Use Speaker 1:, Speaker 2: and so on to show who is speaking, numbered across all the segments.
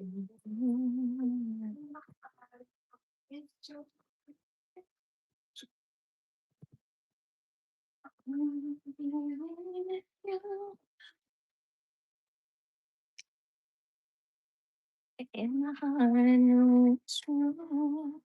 Speaker 1: In the heart, I know it's true.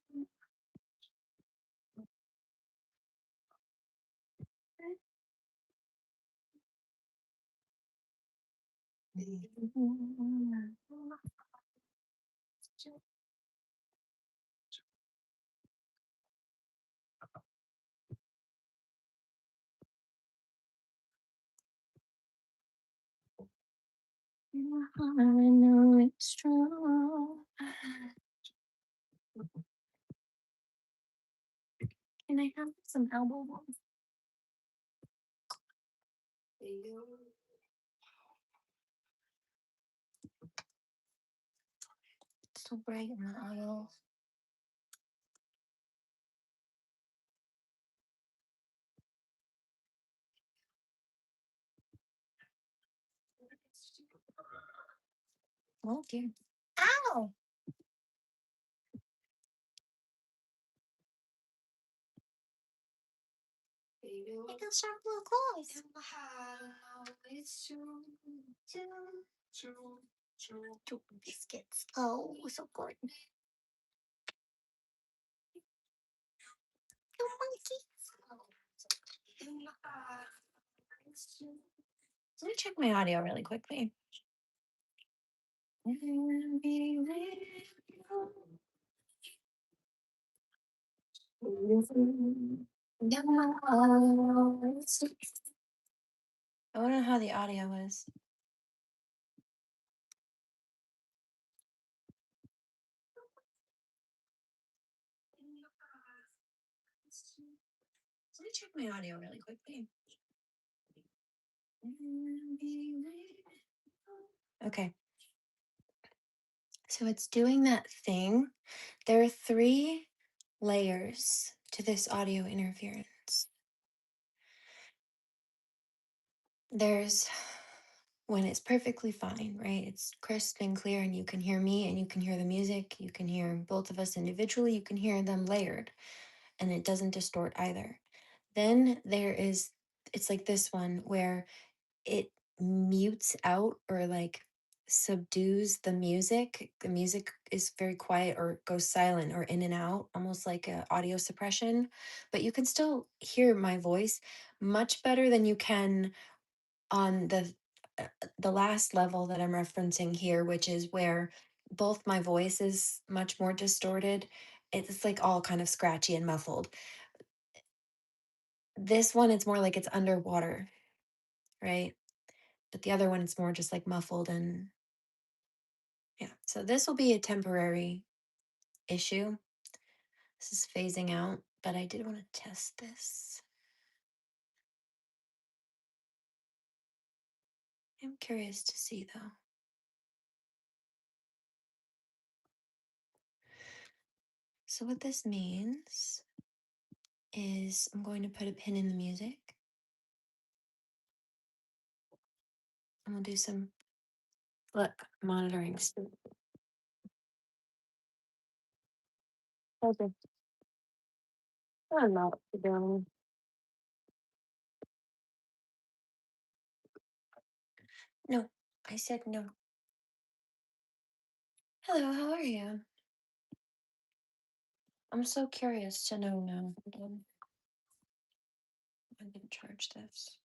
Speaker 1: In the heart, I know it's true. Can I have some elbow balm? It's so bright in the aisle. Oh dear. Ow! I got sharp little claws. Two biscuits. Oh, so good. You monkey. Let me check my audio really quickly. I wonder how the audio is. Let me check my audio really quickly. Okay. So it's doing that thing. There are 3 layers to this audio interference. There's when it's perfectly fine, right? It's crisp and clear, and you can hear me and you can hear the music. You can hear both of us individually. You can hear them layered, and it doesn't distort either. Then there is, it's like this one where it mutes out or like subdues the music. The music is very quiet or goes silent or in and out, almost like a audio suppression, but you can still hear my voice much better than you can on the last level that I'm referencing here, which is where both my voice is much more distorted. It's like all kind of scratchy and muffled. This one, it's more like it's underwater, right? But the other one, it's more just like muffled and yeah. So this will be a temporary issue. This is phasing out, but I did want to test this. I'm curious to see though. So what this means is I'm going to put a pin in the music. I'm gonna do some monitoring. Okay. I don't know what to do. No, I said no. Hello, how are you? I'm so curious to know now. I didn't charge this.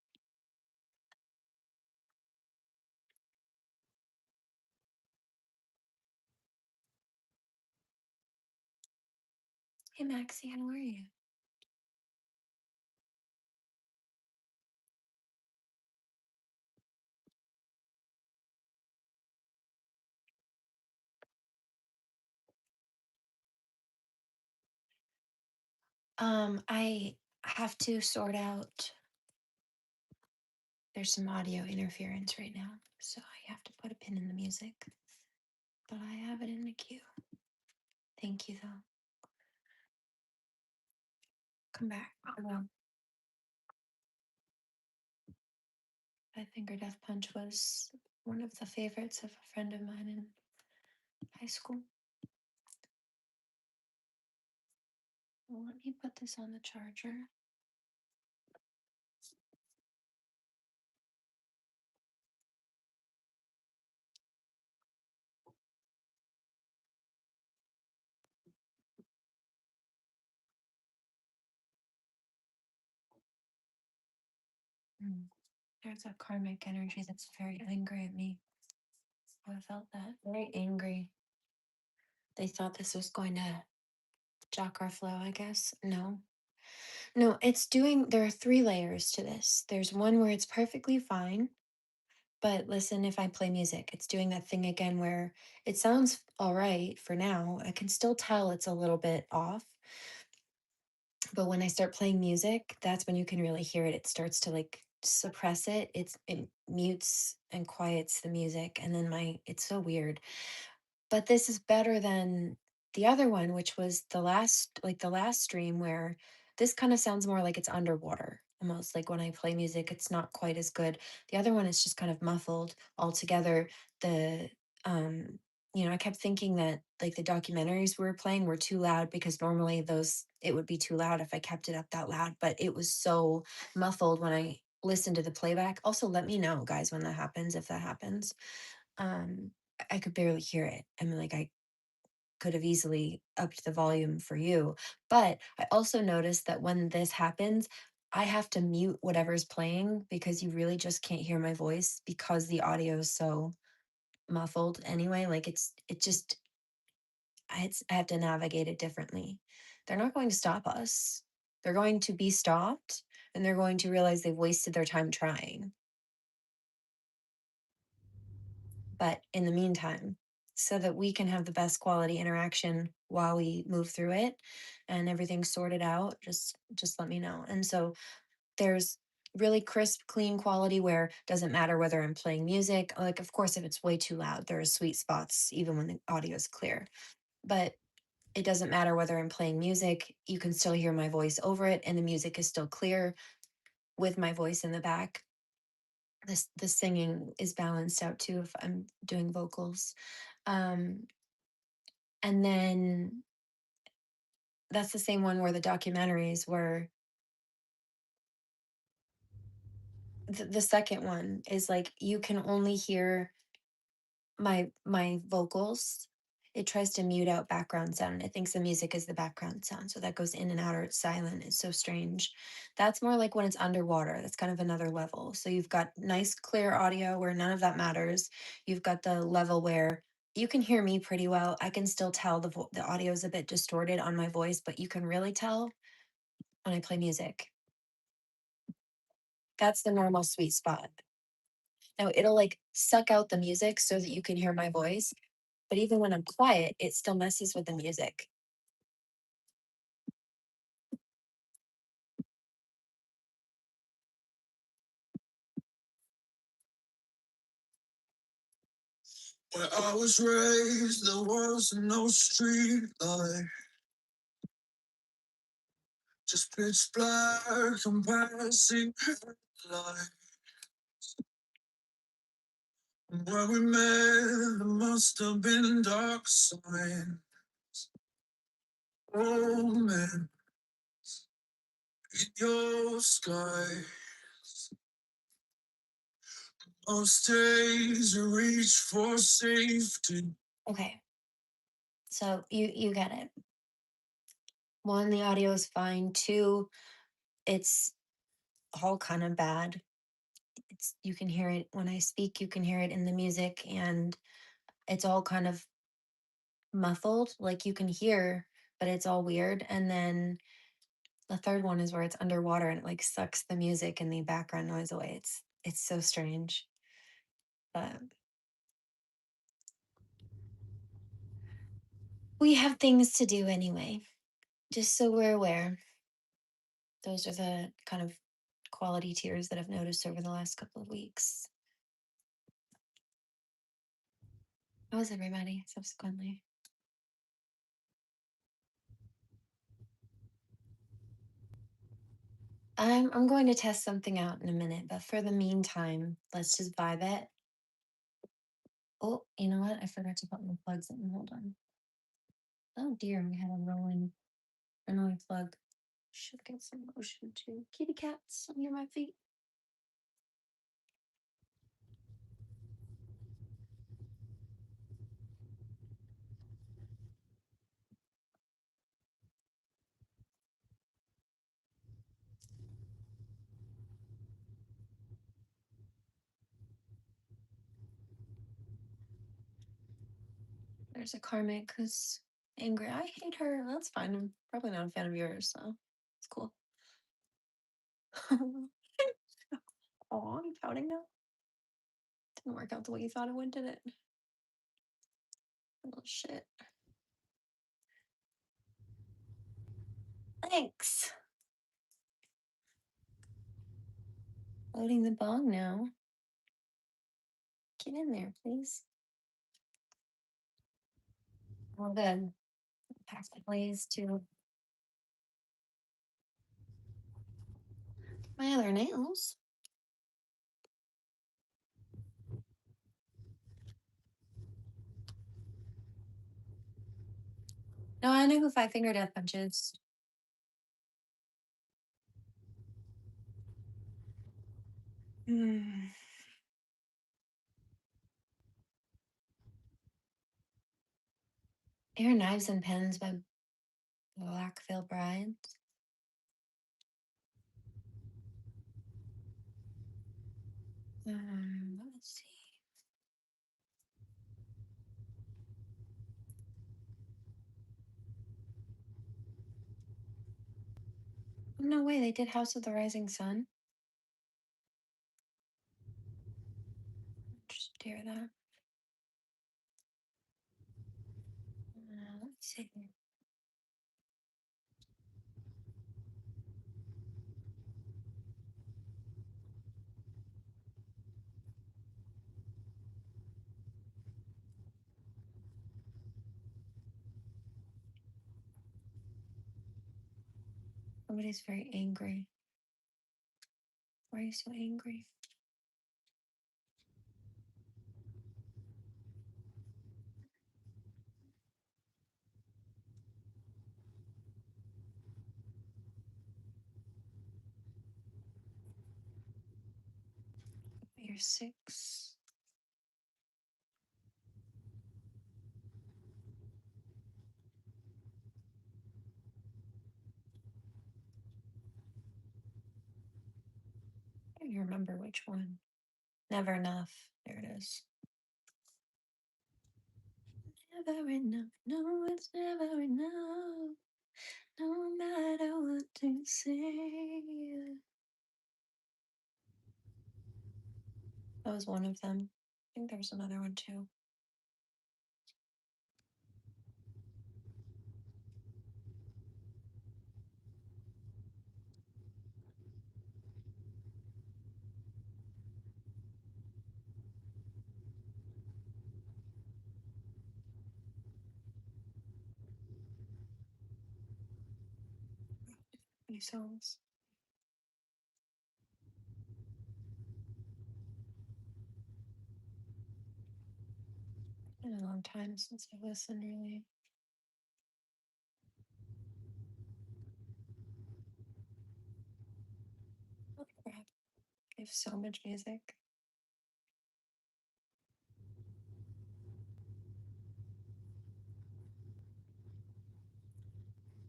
Speaker 1: Hey Maxie, how are you? I have to sort out. There's some audio interference right now, so I have to put a pin in the music. But I have it in the queue. Thank you, though. Come back. I will. I Finger Death Punch was one of the favorites of a friend of mine, and high school. Well, let me put this on the charger. Mm. There's a karmic energy that's very angry at me. I felt that. Very angry. They thought this was going to jock our flow, I guess. No. No, it's doing, there are 3 layers to this. There's one where it's perfectly fine. But listen, if I play music, it's doing that thing again where it sounds all right for now. I can still tell it's a little bit off. But when I start playing music, that's when you can really hear it. It starts to like suppress it. It mutes and quiets the music. And then it's so weird. But this is better than the other one, which was the last stream where this kind of sounds more like it's underwater. Almost like when I play music, it's not quite as good. The other one is just kind of muffled altogether. The I kept thinking that like the documentaries we were playing were too loud because normally those it would be too loud if I kept it up that loud, but it was so muffled when I listened to the playback. Also, let me know, guys, when that happens, if that happens. Um, I could barely hear it. I mean, like I could have easily upped the volume for you. But I also noticed that when this happens, I have to mute whatever's playing because you really just can't hear my voice because the audio is so muffled anyway. Like it just I have to navigate it differently. They're not going to stop us. They're going to be stopped and they're going to realize they've wasted their time trying. But in the meantime, so that we can have the best quality interaction while we move through it and everything's sorted out, just let me know. And so there's really crisp, clean quality where it doesn't matter whether I'm playing music. Like, of course, if it's way too loud, there are sweet spots, even when the audio is clear. But it doesn't matter whether I'm playing music, you can still hear my voice over it, and the music is still clear with my voice in the back. The singing is balanced out too if I'm doing vocals. Um, and then that's the same one where the documentaries were the second one is like you can only hear my vocals. It tries to mute out background sound. It thinks the music is the background sound. So that goes in and out or it's silent. It's so strange. That's more like when it's underwater. That's kind of another level. So you've got nice, clear audio where none of that matters. You've got the level where you can hear me pretty well. I can still tell the audio is a bit distorted on my voice, but you can really tell when I play music. That's the normal sweet spot. Now it'll like suck out the music so that you can hear my voice. But even when I'm quiet, it still messes with the music. Where I was raised, there was no street light, just pitch black and passing headlight. Where we met, there must have been dark signs. Oh man, in your sky. Most days you reach for safety. Okay, so you get it. One, the audio is fine. Two, it's all kind of bad. It's you can hear it when I speak, you can hear it in the music, and it's all kind of muffled. Like you can hear, but it's all weird. And then the third one is where it's underwater and it like sucks the music and the background noise away. It's so strange. But we have things to do anyway, just so we're aware. Those are the kind of quality tiers that I've noticed over the last couple of weeks. How was everybody subsequently? I'm going to test something out in a minute, but for the meantime, let's just vibe it. Oh, you know what? I forgot to put my plugs in. Hold on. Oh dear, we had a rolling annoying plug. Should get some motion too. Kitty cats under my feet. There's a karmic who's angry. I hate her. That's fine. I'm probably not a fan of yours, so it's cool. Oh, you pouting now? Didn't work out the way you thought it would, did it? Little shit. Thanks. Loading the bong now. Get in there, please. All good. Pack the blaze too. My other nails. No, I know who Five Finger Death Punch is. Air Knives and Pens by Black Veil Brides. Let's see. Oh, no way, they did House of the Rising Sun. Just hear that. Let's see. Somebody's very angry. Why are you so angry? You're 6. I don't remember which one. Never enough. There it is. Never enough. No, it's never enough. No matter what to say. That was one of them. I think there was another one too. New songs. Been a long time since I listened, really. Oh, crap. I have so much music.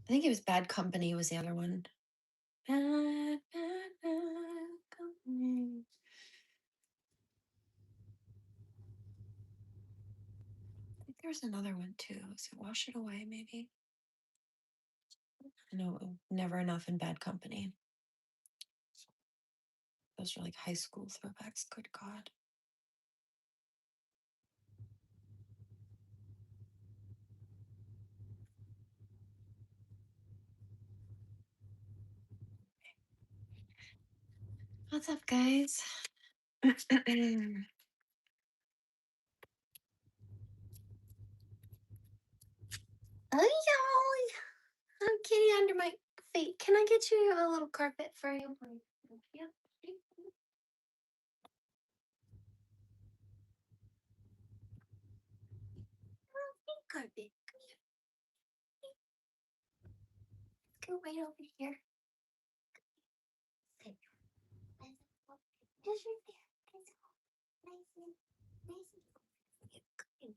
Speaker 1: I think it was Bad Company was the other one. Bad Company. I think there was another one too. Was it Wash It Away, maybe? I know Never Enough and Bad Company. Those are like high school throwbacks. Good God. What's up, guys? Oh, I'm kitty under my feet. Can I get you a little carpet for you? Yeah. babe. Go right over here. Sit. Just right there. Nice and nice and good.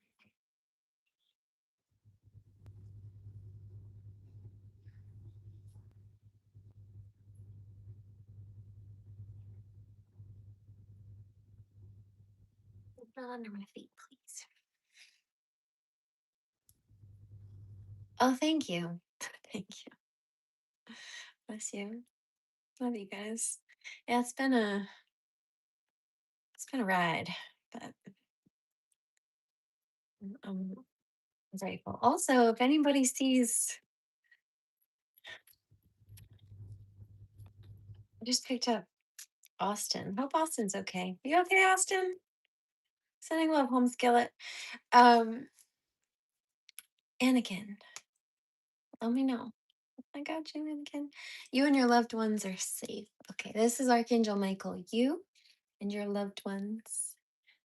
Speaker 1: Not under my feet, please. Oh, thank you. Thank you. Bless you. Love you guys. Yeah, it's been a ride, but I'm grateful. Also, if anybody sees, I just picked up Austin. Hope Austin's okay. You okay, Austin? Sending love home, Skillet. Um, Anakin, let me know. I got you, Anakin. You and your loved ones are safe. Okay, this is Archangel Michael. You and your loved ones,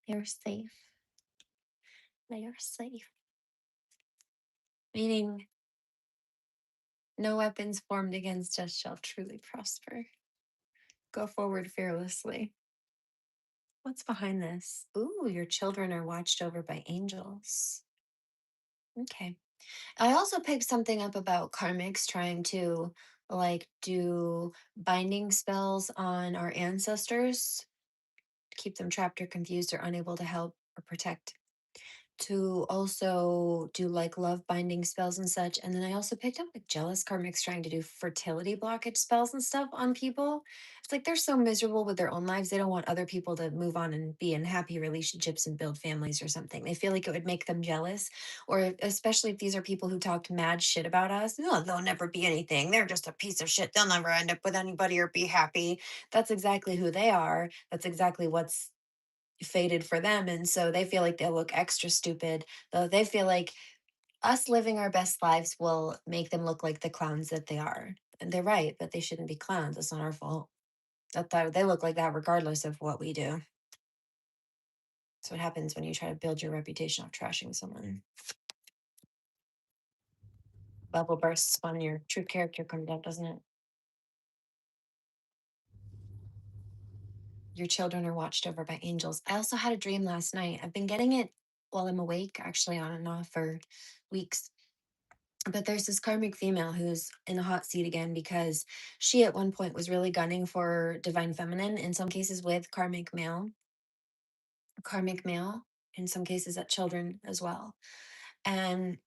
Speaker 1: they're safe. They are safe. Meaning, no weapons formed against us shall truly prosper. Go forward fearlessly. What's behind this? Ooh, your children are watched over by angels. Okay. I also picked something up about karmics trying to like do binding spells on our ancestors to keep them trapped or confused or unable to help or protect, to also do like love binding spells and such. And then I also picked up like jealous karmics trying to do fertility blockage spells and stuff on people. It's like they're so miserable with their own lives. They don't want other people to move on and be in happy relationships and build families or something. They feel like it would make them jealous. Especially if these are people who talked mad shit about us. No, they'll never be anything. They're just a piece of shit. They'll never end up with anybody or be happy. That's exactly who they are. That's exactly what's fated for them, and so they feel like they'll look extra stupid, though they feel like us living our best lives will make them look like the clowns that they are, and they're right, but they shouldn't be clowns. It's not our fault. They look like that regardless of what we do. That's what happens when you try to build your reputation off trashing someone. Bubble bursts when your true character comes out, doesn't it? Your children are watched over by angels. I also had a dream last night. I've been getting it while I'm awake, actually on and off for weeks. But there's this karmic female who's in the hot seat again because she at one point was really gunning for divine feminine, in some cases with karmic male, in some cases at children as well. And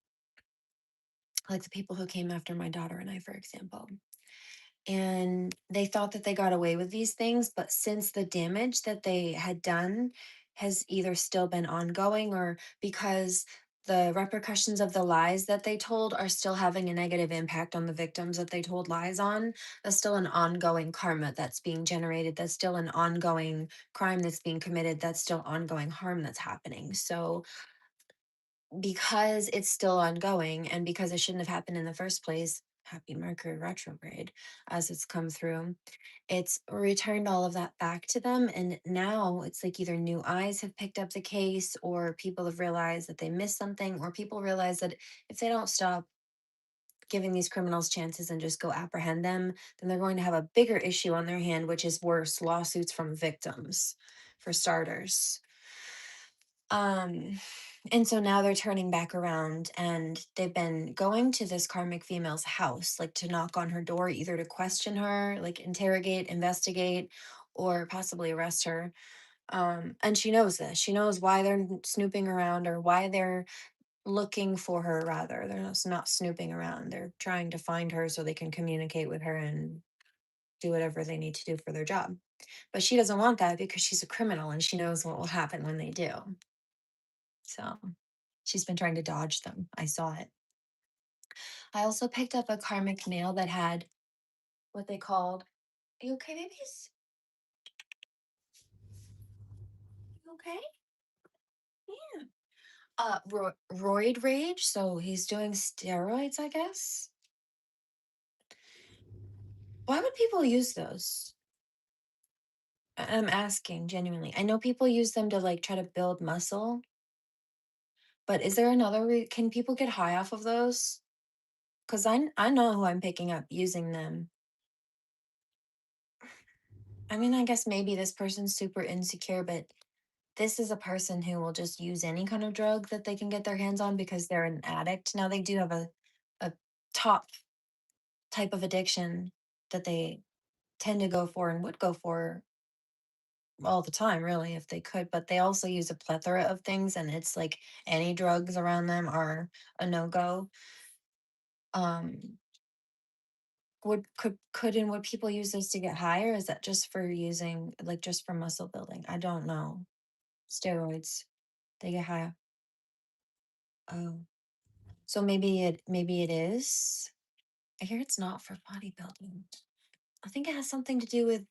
Speaker 1: like the people who came after my daughter and I, for example. And they thought that they got away with these things, but since the damage that they had done has either still been ongoing, or because the repercussions of the lies that they told are still having a negative impact on the victims that they told lies on, that's still an ongoing karma that's being generated, that's still an ongoing crime that's being committed, that's still ongoing harm that's happening. So because it's still ongoing and because it shouldn't have happened in the first place, happy Mercury retrograde as it's come through, it's returned all of that back to them. And now it's like either new eyes have picked up the case, or people have realized that they missed something, or people realize that if they don't stop giving these criminals chances and just go apprehend them, then they're going to have a bigger issue on their hand, which is worse, lawsuits from victims, for starters. Um, and so now they're turning back around and they've been going to this karmic female's house, like to knock on her door, either to question her, like interrogate, investigate, or possibly arrest her. And she knows this. She knows why they're snooping around, or why they're looking for her, rather. They're not snooping around. They're trying to find her so they can communicate with her and do whatever they need to do for their job. But she doesn't want that because she's a criminal and she knows what will happen when they do. So she's been trying to dodge them. I saw it. I also picked up a karmic nail that had what they called, are you okay, babies? You okay? Yeah. Roid rage. So he's doing steroids, I guess. Why would people use those? I'm asking genuinely. I know people use them to like try to build muscle, But is there another can people get high off of those? Because I know who I'm picking up using them. I mean, I guess maybe this person's super insecure, but this is a person who will just use any kind of drug that they can get their hands on because they're an addict. Now they do have a top type of addiction that they tend to go for and would go for all the time, really, if they could, but they also use a plethora of things, and it's like any drugs around them are a no-go. Um, could and would people use this to get high, or is that just for using, like, just for muscle building? I don't know. Steroids, they get high. Oh, so maybe it is. I hear it's not for bodybuilding. I think it has something to do with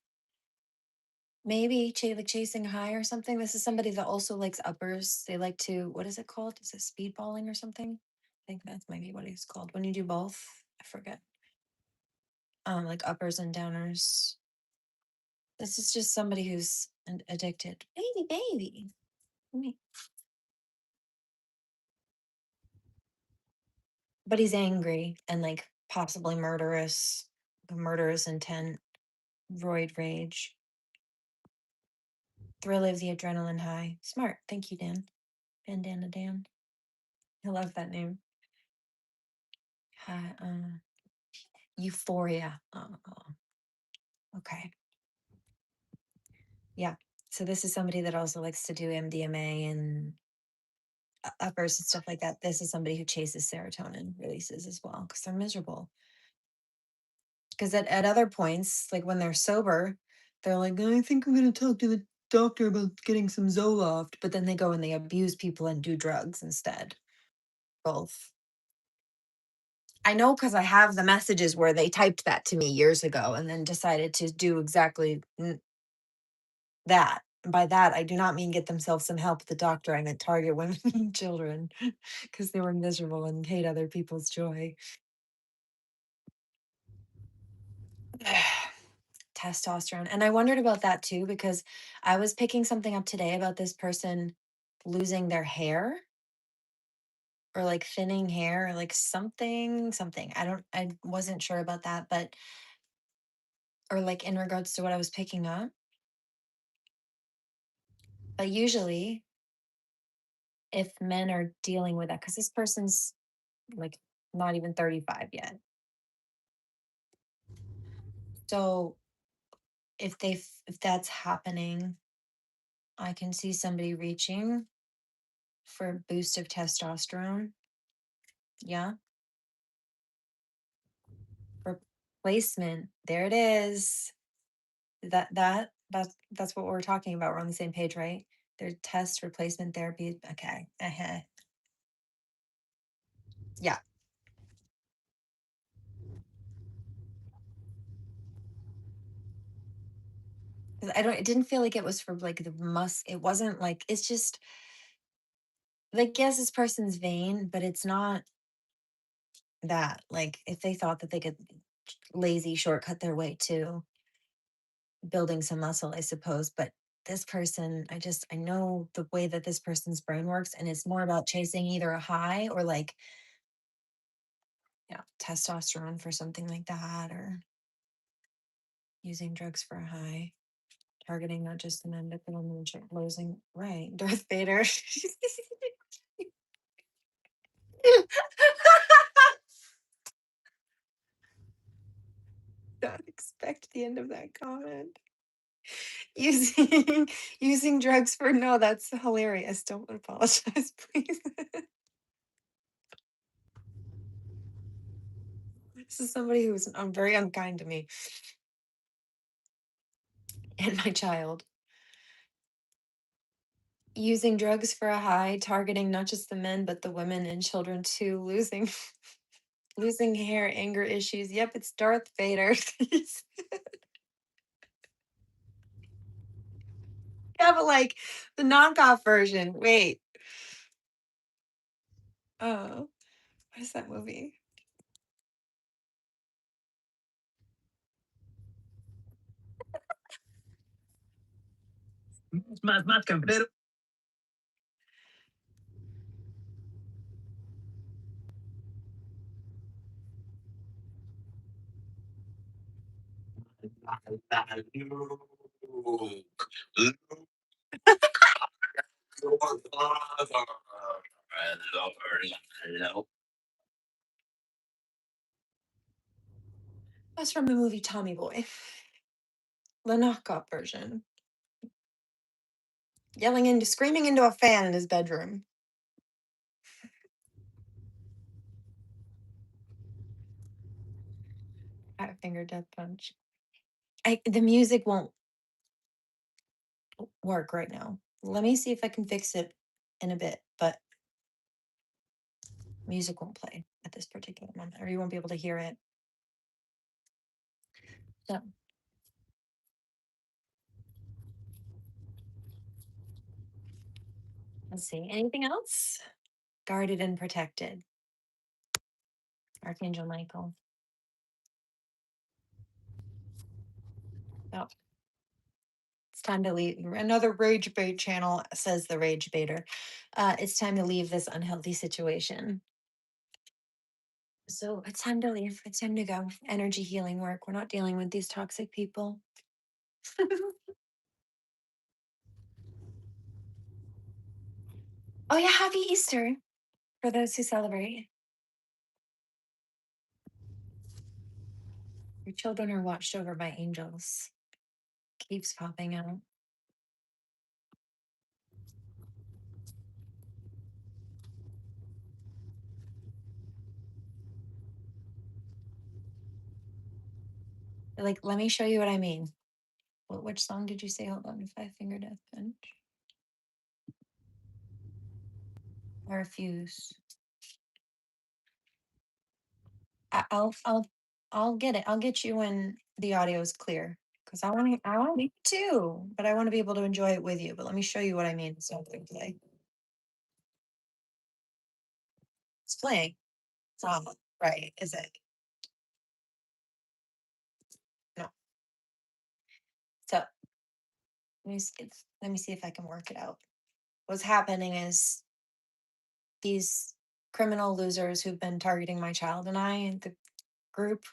Speaker 1: maybe like chasing high or something. This is somebody that also likes uppers. They like to, what is it called? Is it speedballing or something? I think that's maybe what it's called. When you do both, I forget. Like uppers and downers. This is just somebody who's addicted. Baby. Me. But he's angry and like possibly murderous, murderous intent, roid rage, thrill of the adrenaline high. Smart. Thank you, Dan. Bandana Dan. I love that name. Hi, Euphoria. Oh, okay. Yeah. So this is somebody that also likes to do MDMA and uppers and stuff like that. This is somebody who chases serotonin releases as well because they're miserable. Because at other points, like when they're sober, they're like, I think I'm going to talk to the doctor about getting some Zoloft. But then they go and they abuse people and do drugs instead. Both. I know because I have the messages where they typed that to me years ago and then decided to do exactly that. And by that, I do not mean get themselves some help at the doctor. I meant target women and children because they were miserable and hate other people's joy. Testosterone. And I wondered about that too because I was picking something up today about this person losing their hair or like thinning hair or like something. I wasn't sure about that, but or like in regards to what I was picking up. But usually if men are dealing with that, because this person's like not even 35 yet. So if that's happening, I can see somebody reaching for a boost of testosterone. Yeah. Replacement. There it is. That's what we're talking about. We're on the same page, right? Their test replacement therapy. Okay. Yeah. 'Cause it didn't feel like it was for like the it wasn't like, it's just like, yes, this person's vain, but it's not that. Like, if they thought that they could lazy shortcut their way to building some muscle, I suppose. But this person, I know the way that this person's brain works, and it's more about chasing either a high or like, yeah, testosterone for something like that, or using drugs for a high, targeting not just the men, but the women losing, right? Darth Vader. Don't expect the end of that comment. Using using drugs for no, that's hilarious. Don't apologize, please. This is somebody who's very unkind to me and my child. Using drugs for a high, targeting not just the men, but the women and children too, losing losing hair, anger issues. Yep, it's Darth Vader. Yeah, but like the knockoff version. Wait. Oh, what is that movie? Más, más, campeero. That's from the movie Tommy Boy, the knockoff version. Screaming into a fan in his bedroom. Fat finger death punch. The music won't work right now. Let me see if I can fix it in a bit, but music won't play at this particular moment, or you won't be able to hear it. So let's see. Anything else? Guarded and protected. Archangel Michael. Oh, it's time to leave. Another rage bait channel, says the rage baiter. It's time to leave this unhealthy situation. So it's time to leave. It's time to go. Energy healing work. We're not dealing with these toxic people. Oh yeah, happy Easter for those who celebrate. Your children are watched over by angels. Keeps popping out. Like, let me show you what I mean. Which song did you say? Hold on, Five Finger Death Punch. I refuse. I'll get it. I'll get you when the audio is clear. Because I want to too, but I want to be able to enjoy it with you. But let me show you what I mean. So play. It's playing. It's on. Right. Is it? No. So let me see if I can work it out. What's happening is these criminal losers who've been targeting my child and I and the group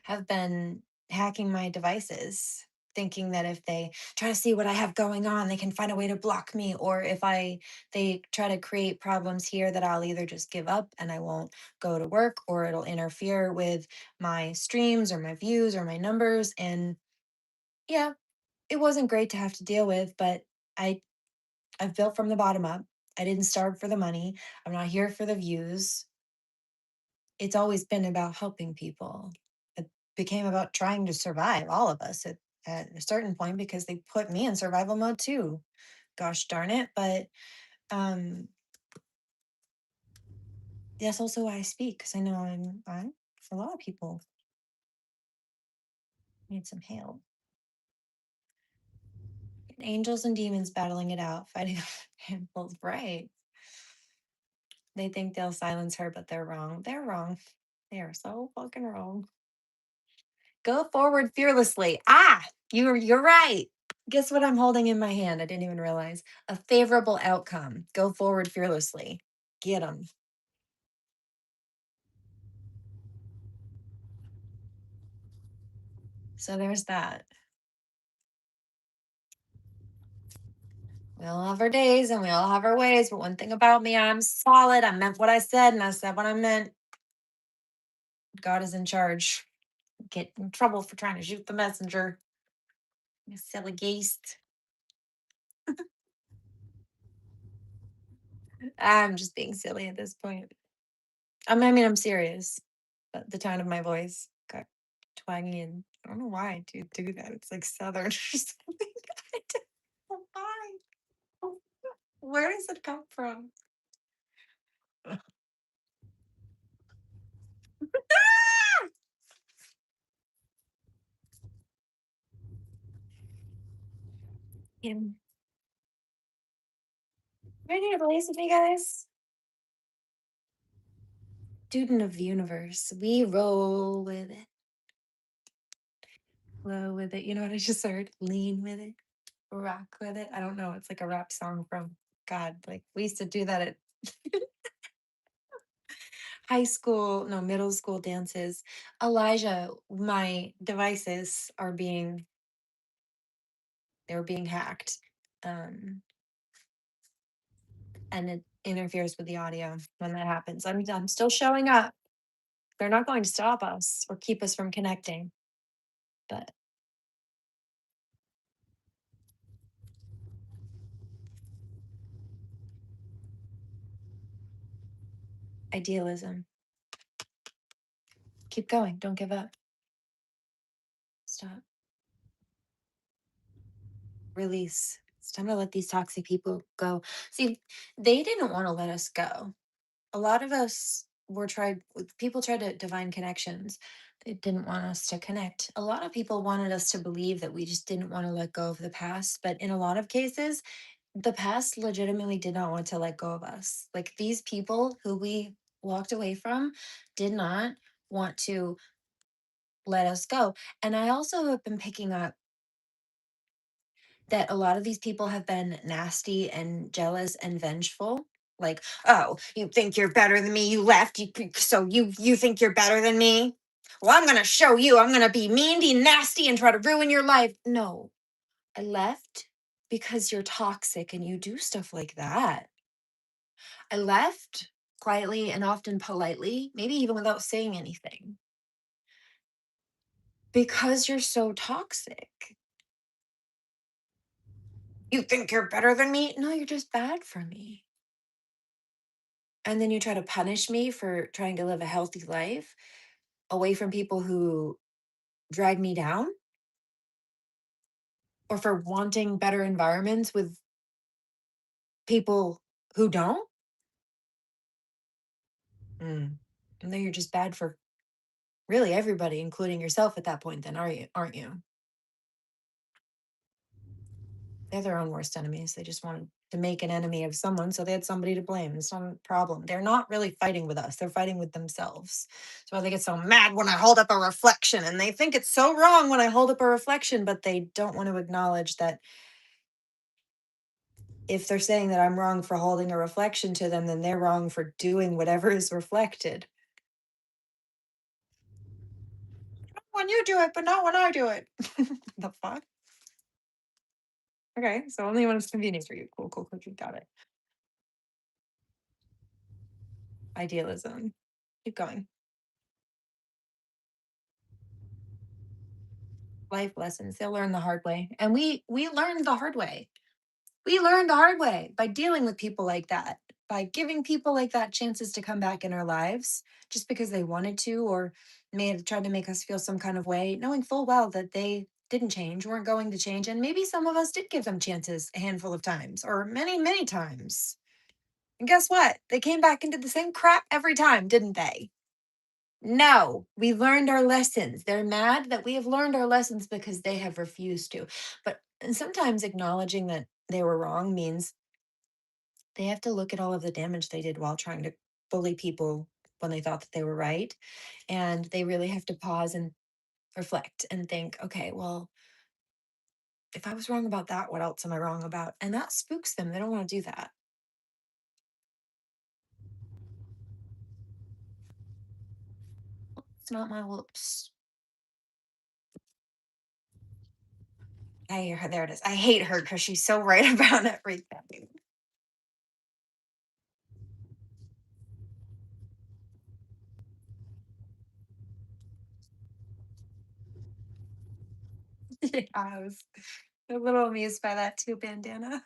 Speaker 1: have been hacking my devices, thinking that if they try to see what I have going on, they can find a way to block me. Or if they try to create problems here, that I'll either just give up and I won't go to work, or it'll interfere with my streams or my views or my numbers. And yeah, it wasn't great to have to deal with, but I I've built from the bottom up. I didn't starve for the money. I'm not here for the views. It's always been about helping people. It became about trying to survive, all of us at a certain point, because they put me in survival mode too. Gosh darn it. But that's also why I speak, because I know I'm for a lot of people need some help. Angels and demons battling it out, fighting both right. They think they'll silence her, but they're wrong. They're wrong. They are so fucking wrong. Go forward fearlessly. You're right. Guess what I'm holding in my hand? I didn't even realize. A favorable outcome. Go forward fearlessly. Get them. So there's that. We all have our days and we all have our ways. But one thing about me, I'm solid. I meant what I said and I said what I meant. God is in charge. Get in trouble for trying to shoot the messenger. You silly geist. I'm just being silly at this point. I mean, I'm serious. But the tone of my voice got twangy, and I don't know why I do that. It's like southern or something. I don't know why. Where does it come from? Him. Ready to blaze with me, guys? Student of the universe. We roll with it. Flow with it. You know what I just heard? Lean with it. Rock with it. I don't know. It's like a rap song from God. Like we used to do that at middle school dances. Elijah, my devices they were being hacked. Um, and it interferes with the audio when that happens. I'm still showing up. They're not going to stop us or keep us from connecting. But idealism. Keep going. Don't give up. Stop. Release. It's time to let these toxic people go. See, they didn't want to let us go. A lot of us people tried to divine connections. They didn't want us to connect. A lot of people wanted us to believe that we just didn't want to let go of the past. But in a lot of cases, the past legitimately did not want to let go of us. Like these people who we walked away from did not want to let us go. And I also have been picking up that a lot of these people have been nasty and jealous and vengeful. Like, oh, you think you're better than me? You left, so you think you're better than me? Well, I'm gonna show you. I'm gonna be mean, be nasty, and try to ruin your life. No, I left because you're toxic and you do stuff like that. I left quietly and often politely, maybe even without saying anything, because you're so toxic. You think you're better than me? No, you're just bad for me. And then you try to punish me for trying to live a healthy life away from people who drag me down, or for wanting better environments with people who don't. Mm. And then you're just bad for really everybody, including yourself at that point, then, aren't you? They're their own worst enemies. They just wanted to make an enemy of someone, so they had somebody to blame. It's not a problem. They're not really fighting with us. They're fighting with themselves. That's why they get so mad when I hold up a reflection, and they think it's so wrong when I hold up a reflection, but they don't want to acknowledge that if they're saying that I'm wrong for holding a reflection to them, then they're wrong for doing whatever is reflected. When you do it, but not when I do it. The fuck? Okay, so only when it's convenient for you. Cool, cool, cool. You got it. Idealism. Keep going. Life lessons. They'll learn the hard way. And we learned the hard way. We learned the hard way by dealing with people like that, by giving people like that chances to come back in our lives just because they wanted to, or may have tried to make us feel some kind of way, knowing full well that they didn't change, weren't going to change. And maybe some of us did give them chances a handful of times or many, many times. And guess what? They came back into the same crap every time, didn't they? No, we learned our lessons. They're mad that we have learned our lessons because they have refused to. But and sometimes acknowledging that they were wrong means they have to look at all of the damage they did while trying to bully people when they thought that they were right. And they really have to pause and reflect and think, okay, well, if I was wrong about that, what else am I wrong about? And that spooks them. They don't want to do that. It's not my whoops. I hear her. There it is. I hate her because she's so right about everything. Yeah, I was a little amused by that too, bandana.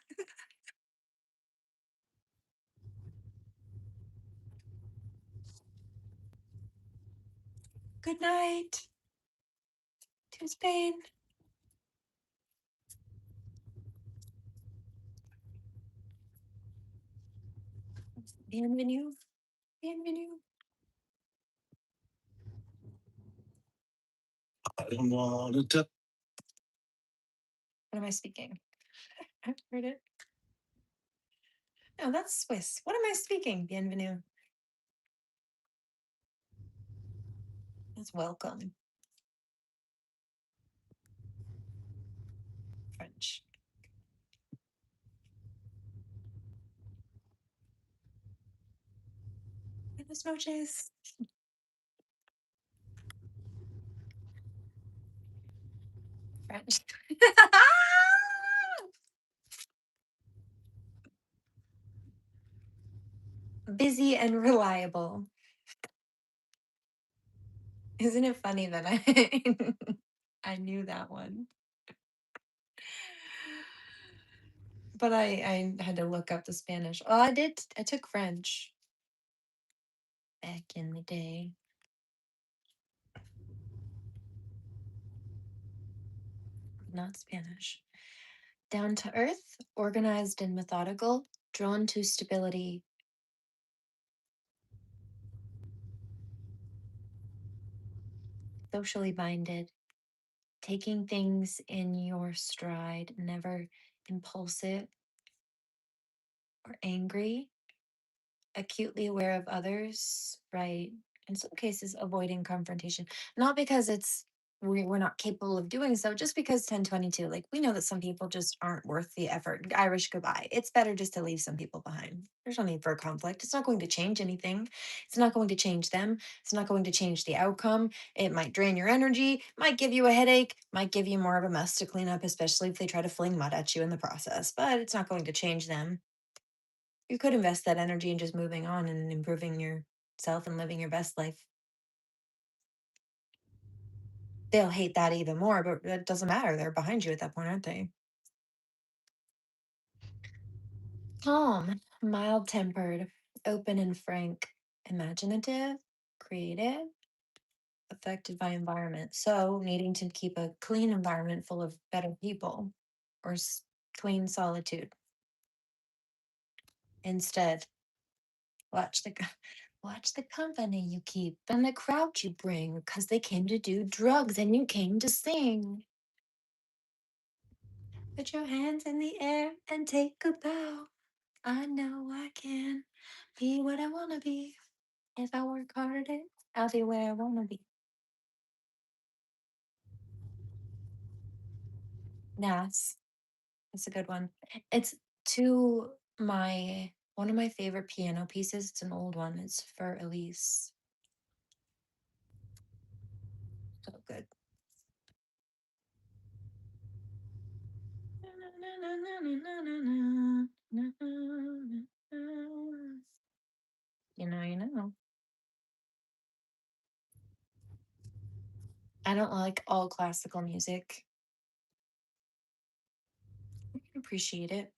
Speaker 1: Good night. To Spain. Bienvenue. Bienvenue. I don't want to. What am I speaking? I heard it. No, that's Swiss. What am I speaking? Bienvenue. That's welcome. French. Good Buenas noches. French. Busy and reliable. Isn't it funny that I I knew that one? But I had to look up the Spanish. Oh, I did. I took French back in the day. Not Spanish. Down to earth, organized and methodical, drawn to stability, socially minded, taking things in your stride, never impulsive or angry, acutely aware of others, right? In some cases, avoiding confrontation, not because we're not capable of doing so, just because 1022, like we know that some people just aren't worth the effort. Irish goodbye. It's better just to leave some people behind. There's no need for a conflict. It's not going to change anything. It's not going to change them. It's not going to change the outcome. It might drain your energy, might give you a headache, might give you more of a mess to clean up, especially if they try to fling mud at you in the process, but it's not going to change them. You could invest that energy in just moving on and improving yourself and living your best life. They'll hate that even more, but that doesn't matter. They're behind you at that point, aren't they? Calm, mild tempered, open and frank, imaginative, creative, affected by environment. So, needing to keep a clean environment full of better people or clean solitude. Instead, watch the watch the company you keep and the crowd you bring because they came to do drugs and you came to sing. Put your hands in the air and take a bow. I know I can be what I want to be. If I work hard at it, I'll be where I want to be. Yes, that's a good one. It's to my one of my favorite piano pieces. It's an old one. It's for Elise. So good. You know. I don't like all classical music. I can appreciate it,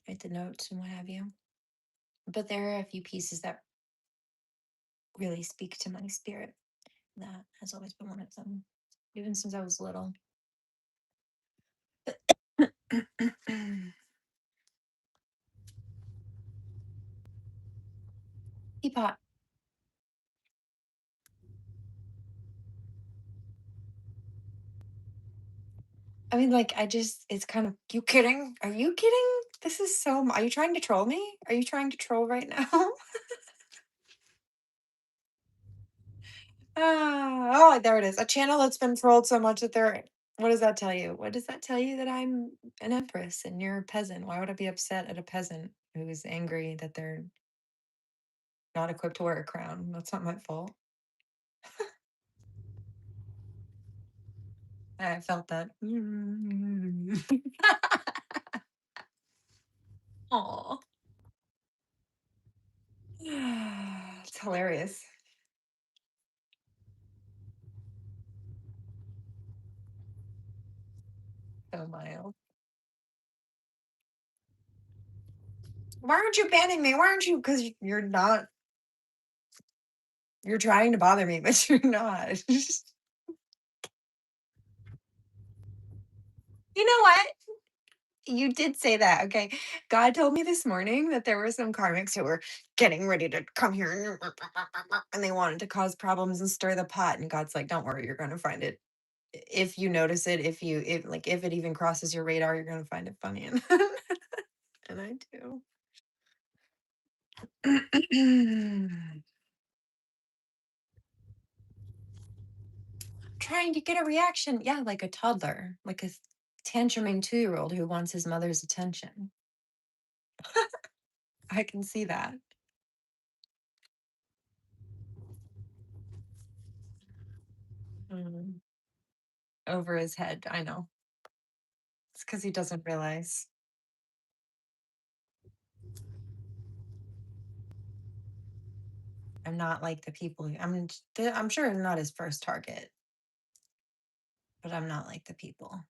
Speaker 1: write the notes and what have you. But there are a few pieces that really speak to my spirit. That has always been one of them, even since I was little. Teapot. I mean, like, it's kind of, you kidding? Are you kidding? This is so, are you trying to troll me? Are you trying to troll right now? Oh, there it is. A channel that's been trolled so much that what does that tell you? What does that tell you? That I'm an empress and you're a peasant. Why would I be upset at a peasant who's angry that they're not equipped to wear a crown? That's not my fault. I felt that. Aw. It's hilarious. So mild. Why aren't you banning me? Why aren't you? Because you're not. You're trying to bother me, but you're not. You know what? You did say that. Okay. God told me this morning that there were some karmics who were getting ready to come here and they wanted to cause problems and stir the pot. And God's like, don't worry, you're going to find it. If you notice it, if it even crosses your radar, you're going to find it funny. And, and I do. Trying to get a reaction. Yeah, like a toddler, like a tantruming 2-year-old who wants his mother's attention. I can see that. Mm. Over his head. I know. It's because he doesn't realize. I'm not like the people. I'm sure I'm not his first target, but I'm not like the people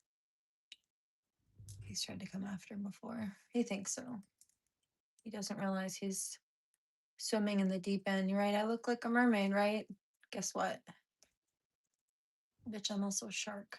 Speaker 1: he's tried to come after before. He thinks so. He doesn't realize he's swimming in the deep end. You're right. I look like a mermaid, right? Guess what? Bitch, I'm also a shark.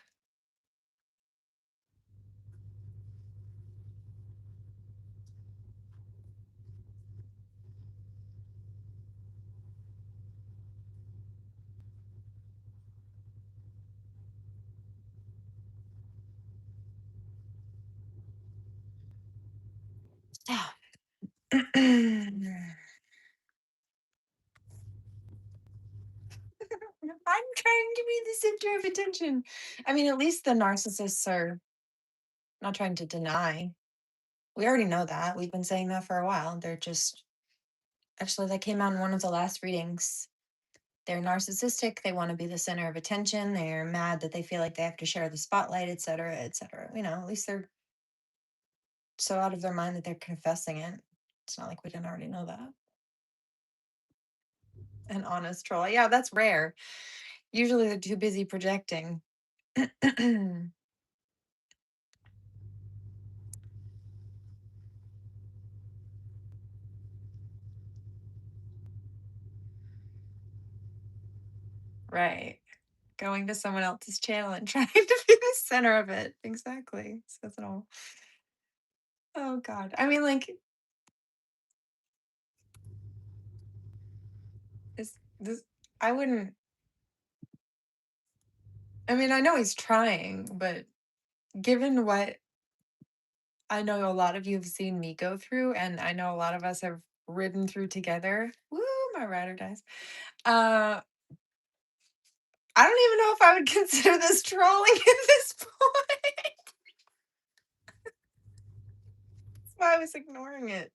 Speaker 1: I'm trying to be the center of attention. I mean, at least the narcissists are not trying to deny. We already know that. We've been saying that for a while. They're just, actually, that came out in one of the last readings. They're narcissistic. They want to be the center of attention. They're mad that they feel like they have to share the spotlight, et cetera, et cetera. You know, at least they're so out of their mind that they're confessing it. It's not like we didn't already know that. An honest troll. Yeah, that's rare. Usually they're too busy projecting. Right. Going to someone else's channel and trying to be the center of it. Exactly. Says it all. Oh God. I mean, like, this I wouldn't, I mean, I know he's trying, but given what I know a lot of you have seen me go through, and I know a lot of us have ridden through together. Woo, my rider guys. I don't even know if I would consider this trolling at this point. That's why I was ignoring it.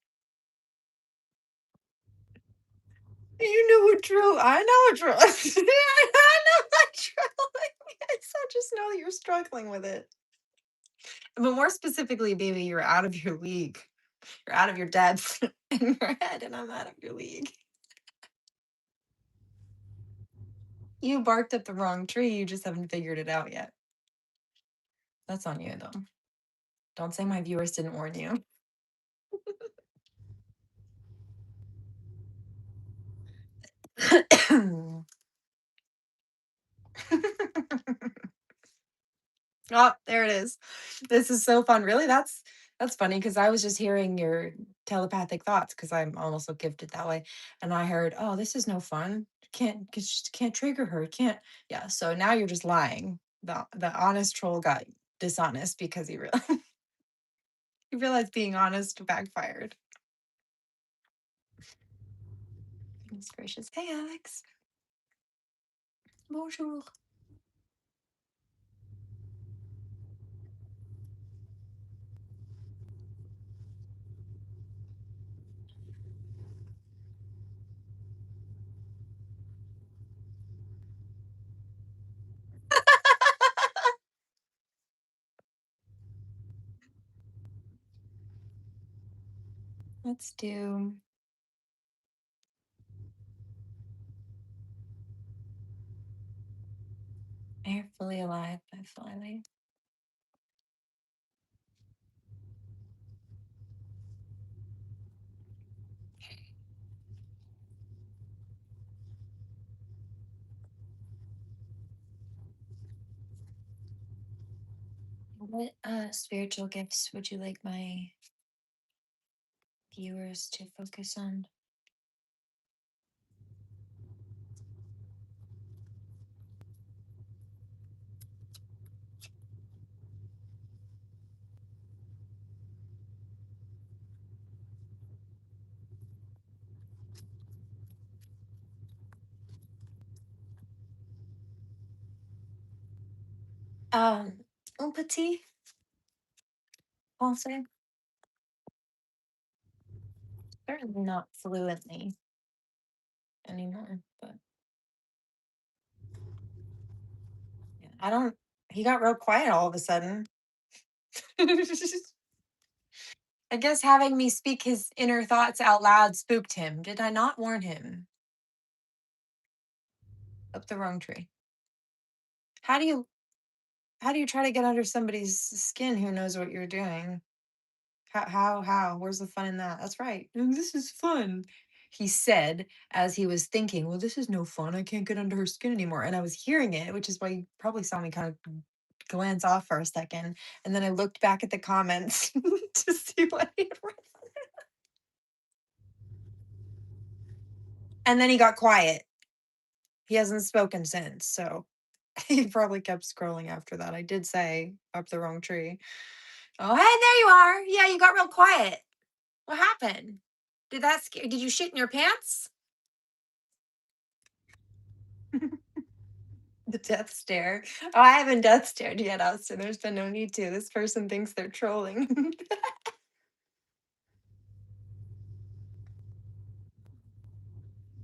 Speaker 1: You know what troll? I know what troll. I know what trolling. I just know you're struggling with it. But more specifically, baby, you're out of your league. You're out of your depth in your head, and I'm out of your league. You barked at the wrong tree. You just haven't figured it out yet. That's on you, though. Don't say my viewers didn't warn you. Oh, there it is. This is so fun. Really, that's funny because I was just hearing your telepathic thoughts because I'm almost so gifted that way, and I heard, "Oh, this is no fun. Can't, just can't trigger her. Can't." Yeah. So now you're just lying. The honest troll got dishonest because he realized he realized being honest backfired. Goodness gracious. Hey, Alex. Bonjour. Let's do Air Fully Alive by Flyleaf. What spiritual gifts would you like my viewers to focus on? Un petit français. Certainly not fluently anymore, but I don't, he got real quiet all of a sudden. I guess having me speak his inner thoughts out loud spooked him. Did I not warn him? Up the wrong tree. How do you how do you try to get under somebody's skin who knows what you're doing? How? Where's the fun in that? That's right. "Mm, this is fun," he said as he was thinking, well, this is no fun. I can't get under her skin anymore. And I was hearing it, which is why you probably saw me kind of glance off for a second. And then I looked back at the comments to see what he had written. And then he got quiet. He hasn't spoken since. So he probably kept scrolling after that. I did say up the wrong tree. Oh, hey, there you are. Yeah, you got real quiet. What happened? Did that scare? Did you shit in your pants? The death stare. Oh, I haven't death stared yet, Austin. There's been no need to. This person thinks they're trolling.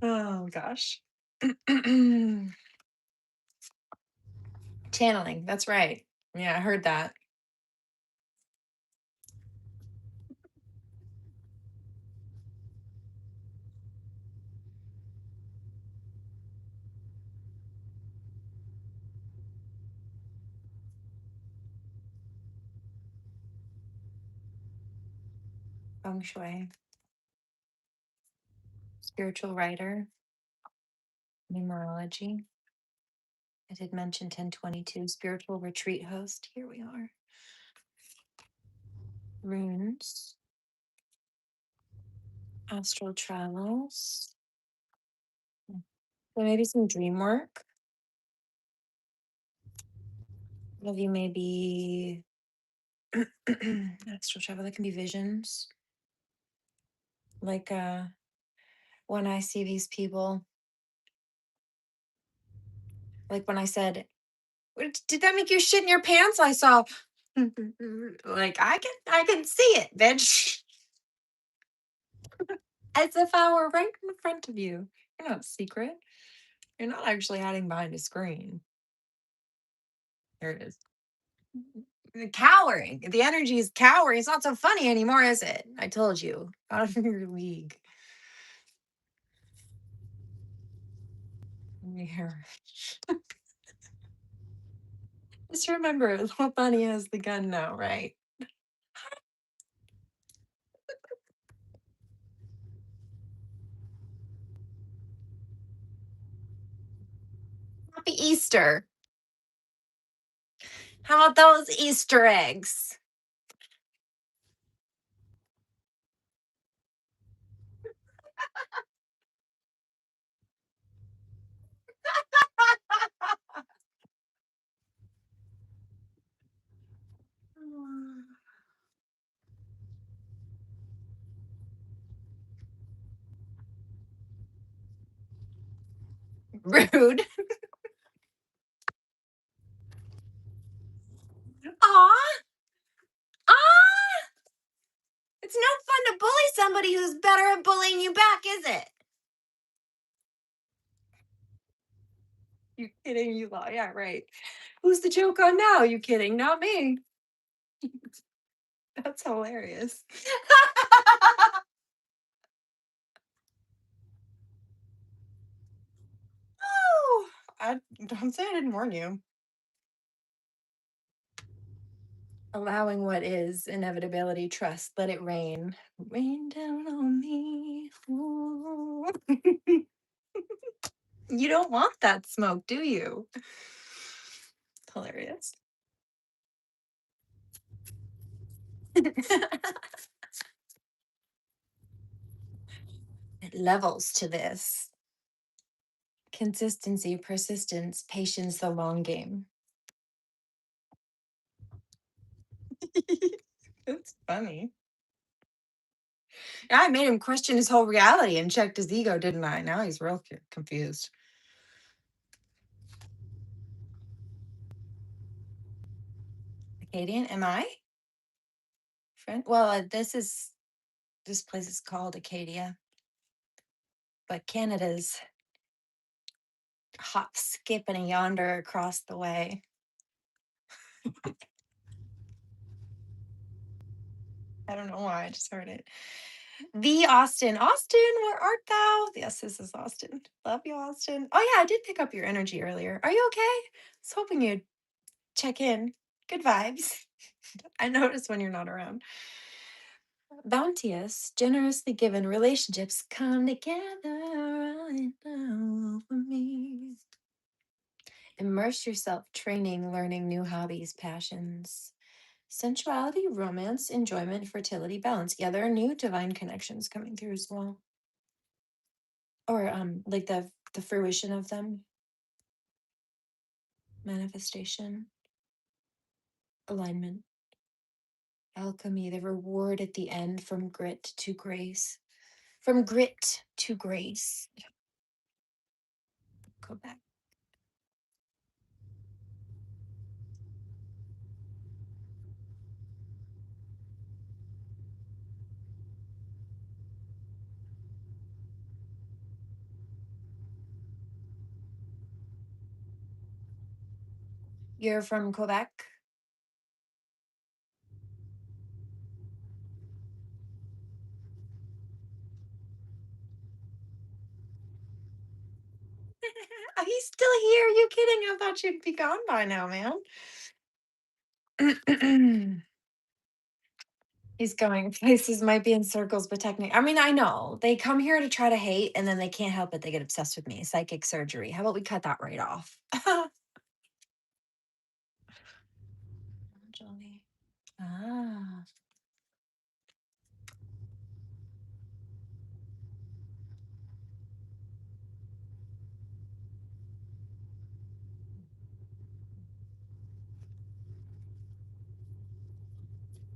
Speaker 1: Oh gosh. Channeling. That's right. Yeah, I heard that. Feng Shui. Spiritual writer. Numerology. I did mention 1022. Spiritual retreat host. Here we are. Runes. Astral travels. So maybe some dream work. One of you may be astral travel. That can be visions. Like when I see these people, like when I said, Did that make you shit in your pants?" I saw like I can see it, bitch. As if I were right in front of you. You're not secret. You're not actually hiding behind a screen. There it is. Cowering. The energy is cowering. It's not so funny anymore, is it? I told you. Out of your league. Yeah. Just remember, little bunny has the gun now, right? Happy Easter. How about those Easter eggs? Rude. Aw. Ah. It's no fun to bully somebody who's better at bullying you back, is it? You kidding? You lie. Yeah, right. Who's the joke on now? You kidding? Not me. That's hilarious. Oh, I don't say I didn't warn you. Allowing what is inevitability, trust, let it rain. Rain down on me. Ooh. You don't want that smoke, do you? Hilarious. It levels to this consistency, persistence, patience, the long game. That's funny. Yeah, I made him question his whole reality and checked his ego, didn't I? Now he's real confused. Acadian, am I? Friend? Well, this place is called Acadia, but Canada's hop, skip, and a yonder across the way. I don't know why I just heard it. The Austin. Austin, where art thou? Yes, this is Austin. Love you, Austin. Oh yeah, I did pick up your energy earlier. Are you okay? I was hoping you'd check in. Good vibes. I notice when you're not around. Bounteous, generously given relationships come together right now for me. Immerse yourself, training, learning new hobbies, passions, sensuality, romance, enjoyment, fertility, balance. Yeah, there are new divine connections coming through as well. Or like the fruition of them, manifestation, alignment, alchemy, the reward at the end from grit to grace. From grit to grace. Go back. You're from Quebec? Oh, he's still here. Are you kidding? I thought you'd be gone by now, man. He's going places, might be in circles, but technically, I mean, I know they come here to try to hate, and then they can't help it. They get obsessed with me. Psychic surgery. How about we cut that right off? Johnny. Ah,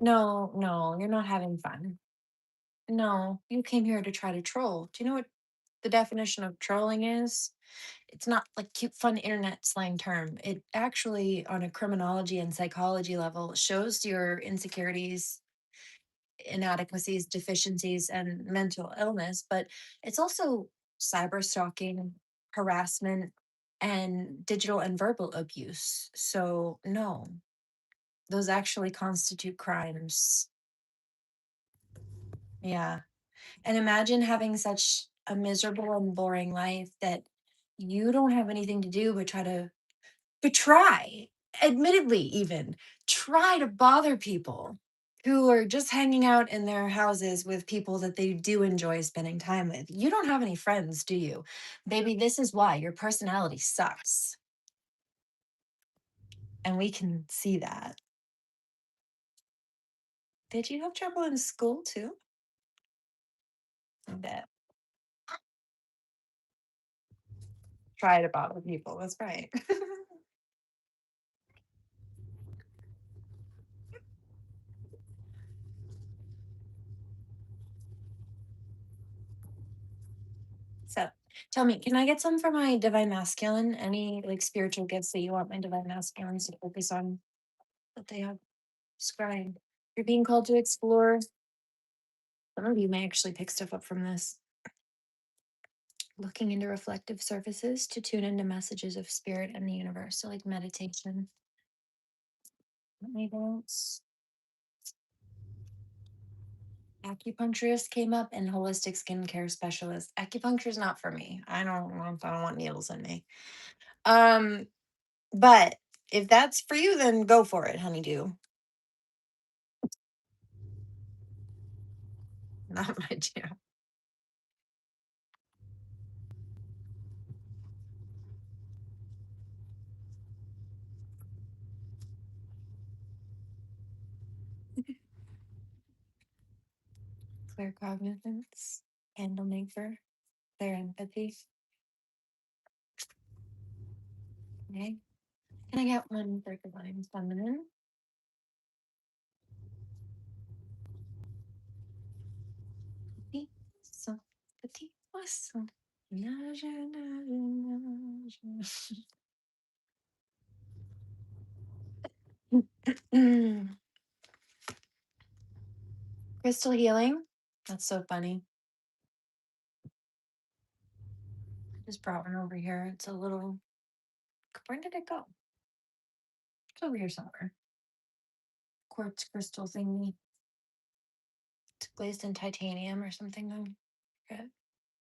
Speaker 1: no, no, you're not having fun. No, you came here to try to troll. Do you know what the definition of trolling is? It's not like cute, fun internet slang term. It actually, on a criminology and psychology level, shows your insecurities, inadequacies, deficiencies, and mental illness, but it's also cyber stalking, harassment, and digital and verbal abuse. So, no, those actually constitute crimes. Yeah. And imagine having such a miserable and boring life that you don't have anything to do but try, admittedly, even try to bother people who are just hanging out in their houses with people that they do enjoy spending time with. You don't have any friends, do you? Baby, this is why your personality sucks. And we can see that. Did you have trouble in school too? I bet. Try to bother people. That's right. So tell me, can I get some for my divine masculine? Any like spiritual gifts that you want my divine masculines to focus on that they have scribed? You're being called to explore. Some of you may actually pick stuff up from this. Looking into reflective surfaces to tune into messages of spirit and the universe. So like meditation. Else. Acupuncturist came up and holistic skincare specialist. Acupuncture is not for me. I don't want needles in me. Um, but if that's for you, then go for it, honeydew. Not my jam. Clear cognizance, candle maker, clear empathy. Okay. Can I get one for divine feminine? Petit poisson, petit poisson. Nage, nage, nage. Crystal healing. That's so funny. Just brought one over here. It's a little. Where did it go? It's over here somewhere. quartz crystal thingy. It's glazed in titanium or something. I forget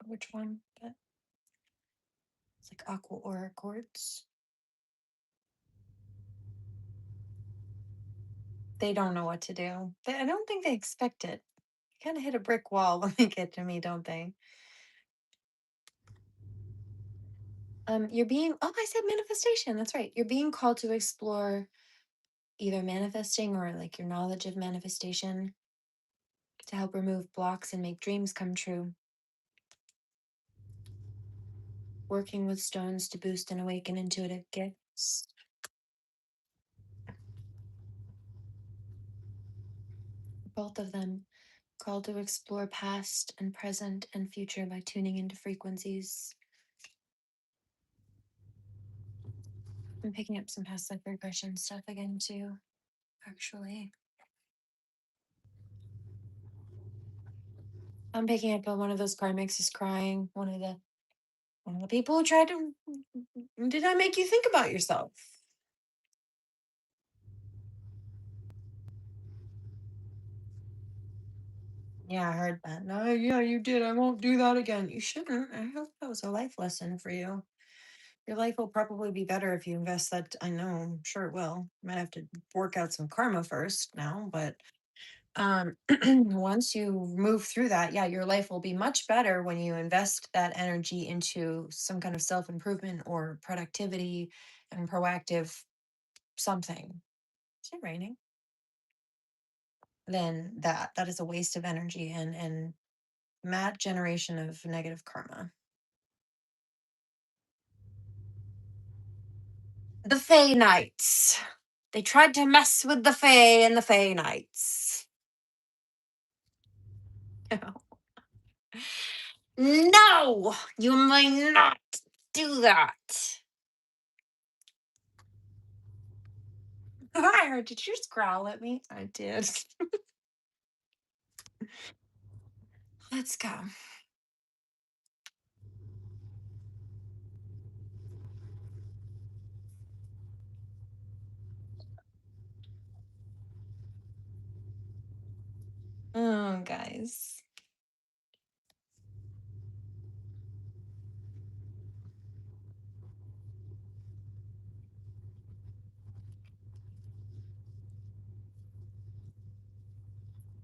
Speaker 1: which one, but it's like aqua aura quartz. They don't know what to do. I don't think they expect it. Kind of hit a brick wall when they get to me, don't they? You're being, oh, I said manifestation. That's right. You're being called to explore either manifesting or like your knowledge of manifestation to help remove blocks and make dreams come true. Working with stones to boost and awaken intuitive gifts. Both of them called to explore past and present and future by tuning into frequencies. I'm picking up some past life regression stuff again too, actually. I'm picking up on one of those karmics is crying. One of the people who tried to, did I make you think about yourself? Yeah, I heard that. No, yeah, you did. I won't do that again. You shouldn't. I hope that was a life lesson for you. Your life will probably be better if you invest that. I know, I'm sure it will. Might have to work out some karma first now, but once you move through that, yeah, your life will be much better when you invest that energy into some kind of self-improvement or productivity and proactive something. Is it raining? Then that is a waste of energy and mad generation of negative karma. The Fae Knights. They tried to mess with the Fae and the Fae Knights. No, you may not do that. I heard, did you just growl at me? I did. Let's go. Oh, guys.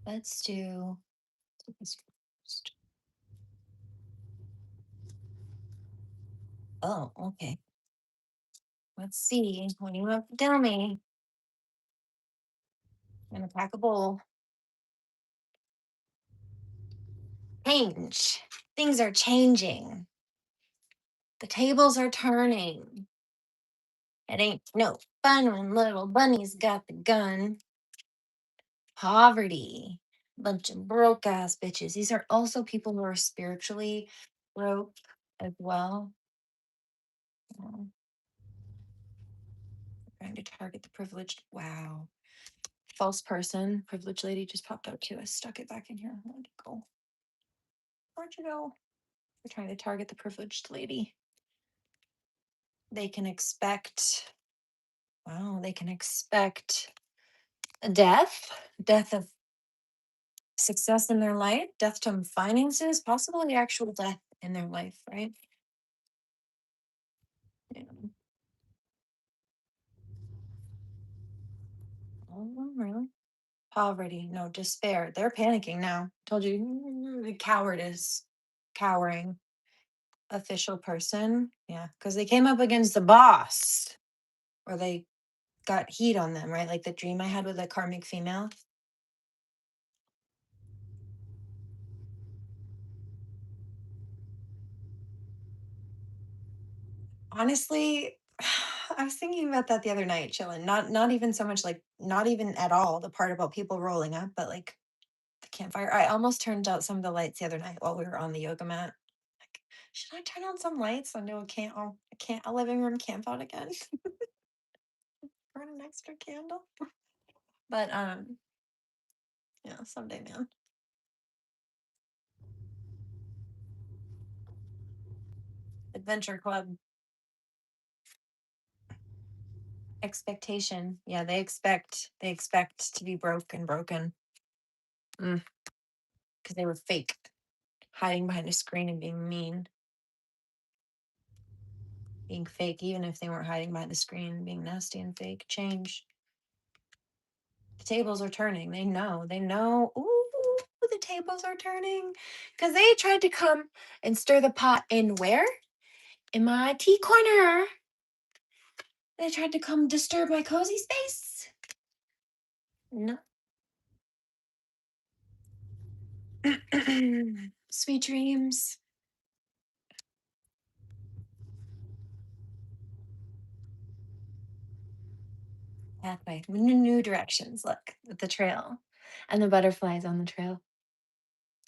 Speaker 1: Let's do this first. Oh, okay. Let's see. What do you have to tell me? I'm gonna pack a bowl. Change. Things are changing. The tables are turning. It ain't no fun when little bunny's got the gun. Poverty. Bunch of broke ass bitches. These are also people who are spiritually broke as well. Trying to target the privileged. Wow. False person. Privileged lady just popped out too. I stuck it back in here. Where'd it go? Where'd you go? We're trying to target the privileged lady. They can expect. Wow, they can expect a death of success in their life, death to finances, possibly actual death in their life, right? Yeah. Oh, really? Poverty, no, despair. They're panicking now. Told you, the coward is cowering. Official person, yeah, because they came up against the boss, or they got heat on them, right? Like the dream I had with a karmic female. Honestly, I was thinking about that the other night, chilling. Not even so much like not even at all the part about people rolling up, but like the campfire. I almost turned out some of the lights the other night while we were on the yoga mat. Like, should I turn on some lights and do a living room camp out again? Burn an extra candle. But yeah, someday, man. Adventure Club. Expectation. Yeah, they expect to be broken. Because they were fake, hiding behind a screen and being mean, being fake, even if they weren't hiding behind the screen, being nasty and fake. Change. The tables are turning. They know. Ooh, the tables are turning. Because they tried to come and stir the pot in where? In my tea corner. They tried to come disturb my cozy space. No. Sweet dreams. Pathway. New directions. Look at the trail. And the butterflies on the trail.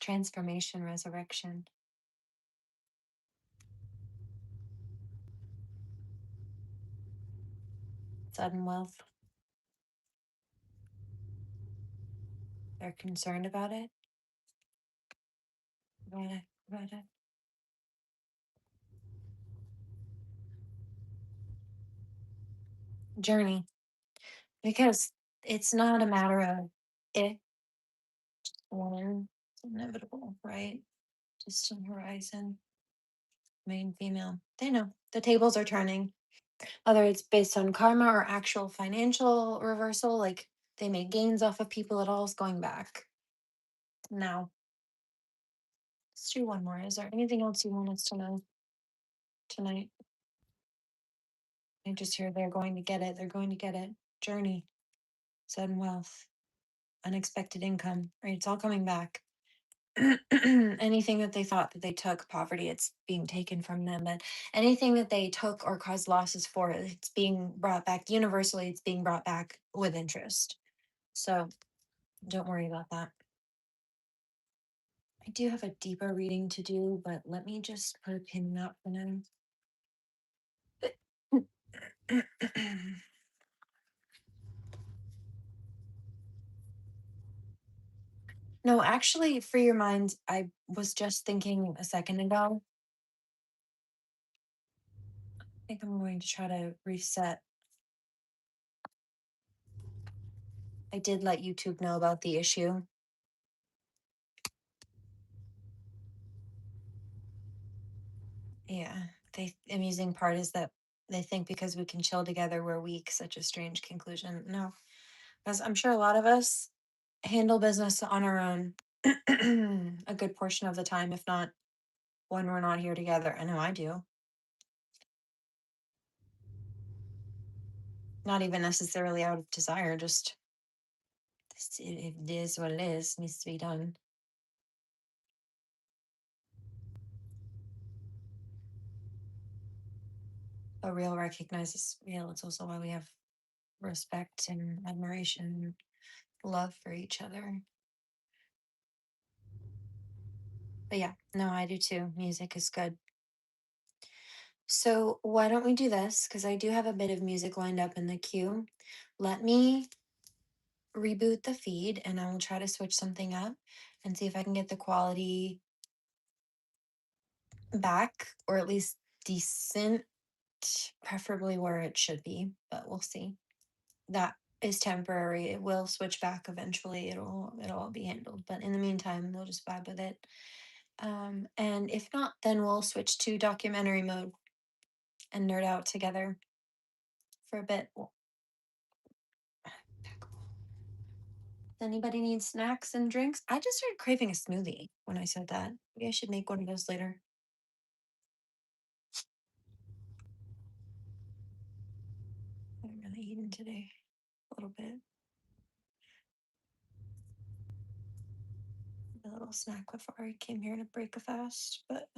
Speaker 1: Transformation, resurrection. Sudden wealth. They're concerned about it. About it. Journey. Because it's not a matter of if or it's inevitable, right? Distant horizon. Main female. They know. The tables are turning. Whether it's based on karma or actual financial reversal, like they made gains off of people, it all is going back. Now, let's do one more. Is there anything else you want us to know tonight? I just hear they're going to get it. They're going to get it. Journey, sudden wealth, unexpected income, right? It's all coming back. Anything that they thought that they took, poverty, it's being taken from them. But anything that they took or caused losses for, it's being brought back. Universally, it's being brought back with interest. So don't worry about that. I do have a deeper reading to do, but let me just put a pin in that for now. No, actually, for your mind, I was just thinking a second ago. I think I'm going to try to reset. I did let YouTube know about the issue. Yeah, the amusing part is that they think because we can chill together, we're weak. Such a strange conclusion. No, because I'm sure a lot of us handle business on our own a good portion of the time, if not when we're not here together. I know I do. Not even necessarily out of desire, just it is what it is, needs to be done. But real recognizes real. It's also why we have respect and admiration, love for each other. But yeah, no, I do too. Music is good. So why don't we do this? Because I do have a bit of music lined up in the queue. Let me reboot the feed and I will try to switch something up and see if I can get the quality back or at least decent, preferably where it should be, but we'll see. That is temporary. It will switch back eventually. It'll all be handled. But in the meantime, they'll just vibe with it. And if not, then we'll switch to documentary mode and nerd out together for a bit. Anybody need snacks and drinks? I just started craving a smoothie when I said that. Maybe I should make one of those later. I haven't really eaten today. A little bit. A little snack before I came here to break a fast, but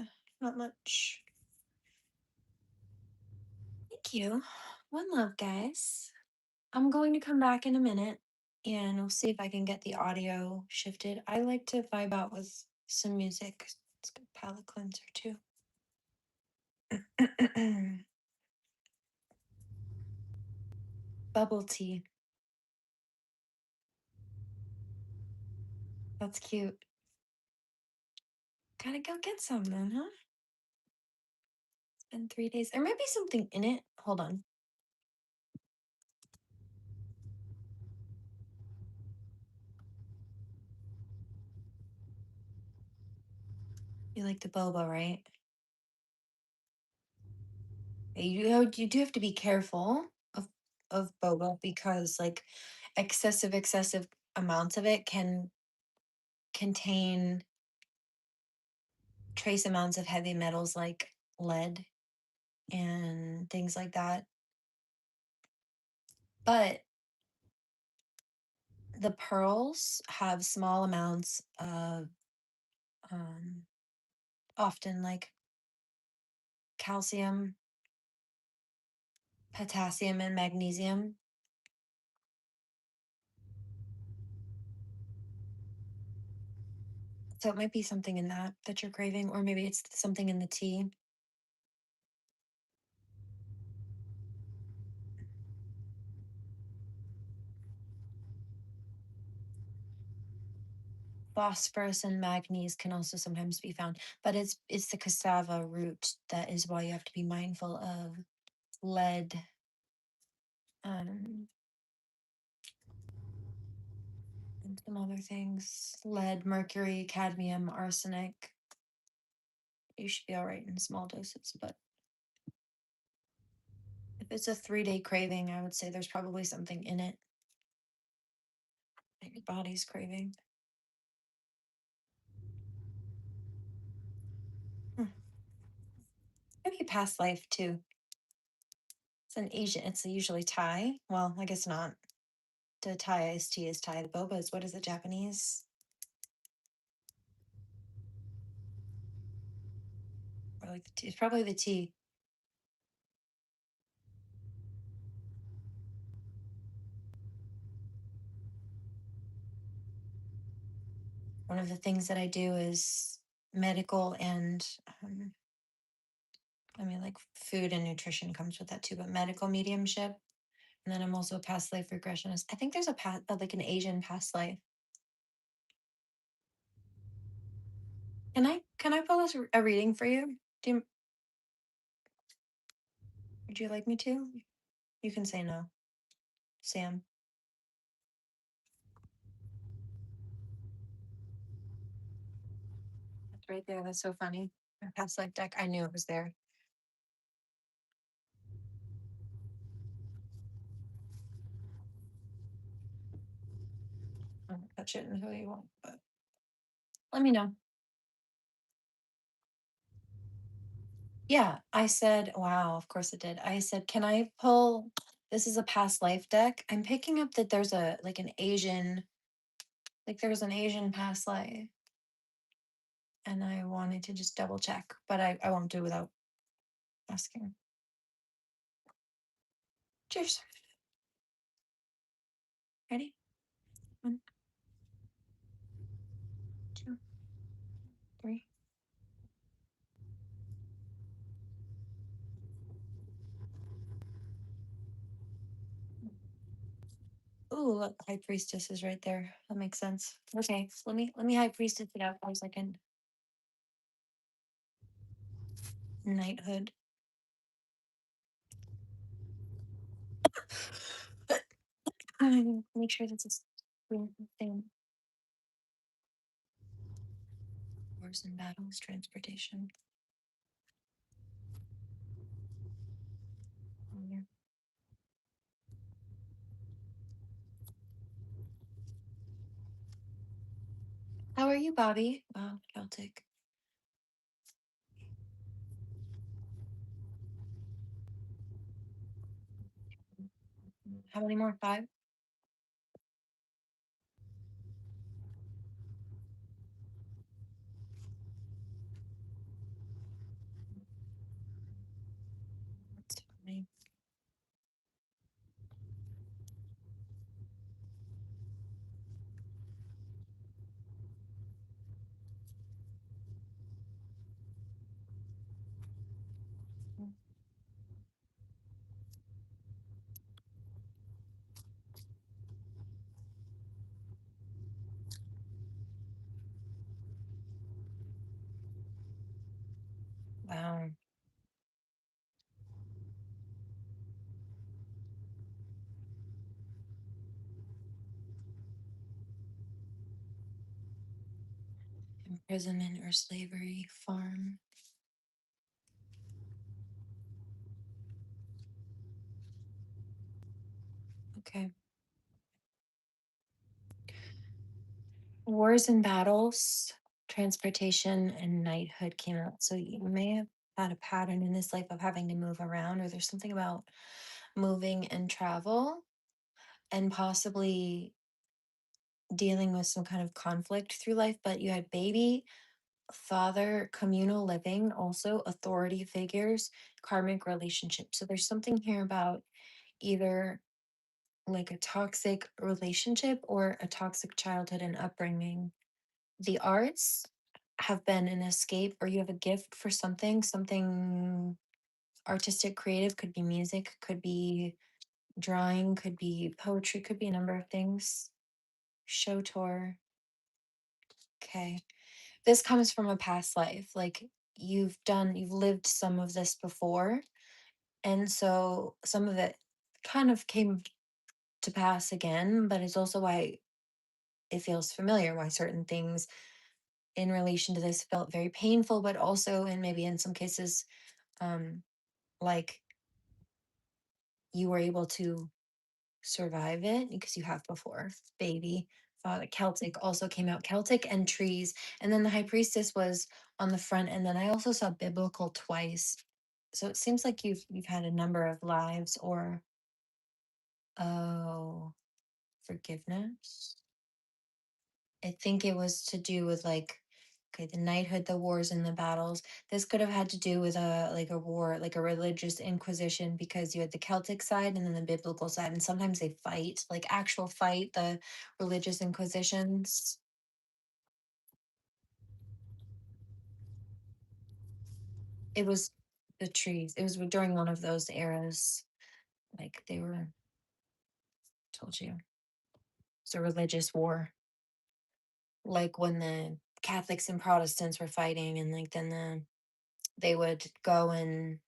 Speaker 1: not much. Thank you. One love, guys. I'm going to come back in a minute and we'll see if I can get the audio shifted. I like to vibe out with some music. It's a good palate cleanser too. Bubble tea. That's cute. Gotta go get some then, huh? It's been 3 days. There might be something in it. Hold on. You like the boba, right? You do have to be careful of boba because like excessive amounts of it can contain trace amounts of heavy metals like lead and things like that. But the pearls have small amounts of um, often like calcium, potassium, and magnesium. So it might be something in that you're craving, or maybe it's something in the tea. Phosphorus and manganese can also sometimes be found, but it's the cassava root that is why you have to be mindful of lead, and some other things: lead, mercury, cadmium, arsenic. You should be all right in small doses, but if it's a 3-day craving, I would say there's probably something in it that your body's craving. Maybe past life too. It's an Asian. It's usually Thai. Well, I guess not. The Thai iced tea is Thai. The boba is, what is it, Japanese? Or like the tea. It's probably the tea. One of the things that I do is medical and I mean, like food and nutrition comes with that too, but medical mediumship. And then I'm also a past life regressionist. I think there's a past, like an Asian past life. Can I pull a reading for you? Would you like me to? You can say no, Sam. That's right there. That's so funny. My past life deck. I knew it was there. I won't touch it until you want, but let me know. Yeah, I said, wow, of course it did. I said, can I pull? This is a past life deck. I'm picking up that there's a like an Asian, like there was an Asian past life, and I wanted to just double check, but I won't do without asking. Cheers. Ready? 1, 2, 3. Ooh, look, High Priestess is right there. That makes sense. Okay, so let me High Priestess it out for a second. Knighthood. Make sure that's a thing. Wars and battles, transportation. Yeah. How are you, Bobby? Wow, Celtic. How many more? 5? That's funny. imprisonment or slavery, farm. Okay. Wars and battles, transportation, and knighthood came out. So you may have had a pattern in this life of having to move around, or there's something about moving and travel, and possibly dealing with some kind of conflict through life. But you had baby, father, communal living, also authority figures, karmic relationships. So there's something here about either like a toxic relationship or a toxic childhood and upbringing. The arts have been an escape, or you have a gift for something artistic, creative, could be music, could be drawing, could be poetry, could be a number of things. Show tour. Okay. This comes from a past life. Like you've lived some of this before. And so some of it kind of came to pass again, but it's also why it feels familiar, why certain things in relation to this felt very painful, but also, and maybe in some cases, um, like you were able to survive it because you have before. Baby, father, Celtic also came out, Celtic and trees. And then the high priestess was on the front. And then I also saw biblical twice. So it seems like you've had a number of lives or oh, forgiveness. I think it was to do with like okay, the knighthood, the wars and the battles. This could have had to do with a like a war, like a religious inquisition, because you had the Celtic side and then the biblical side, and sometimes they fight, like actual fight, the religious inquisitions. It was the trees. It was during one of those eras. Like they were told you. It's a religious war. Like when the Catholics and Protestants were fighting, and like then they would go and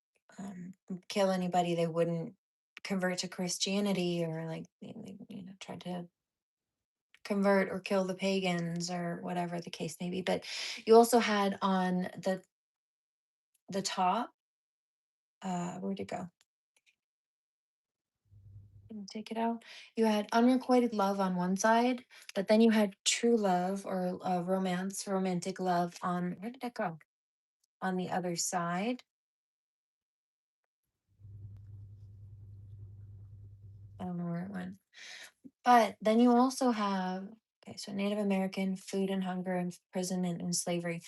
Speaker 1: kill anybody they wouldn't convert to Christianity, or like try to convert or kill the pagans or whatever the case may be. But you also had on the top, where'd it go? Didn't take it out. You had unrequited love on one side, but then you had true love or romance, romantic love on where did it go? On the other side. I don't know where it went. But then you also have, okay, so Native American food and hunger, imprisonment and slavery,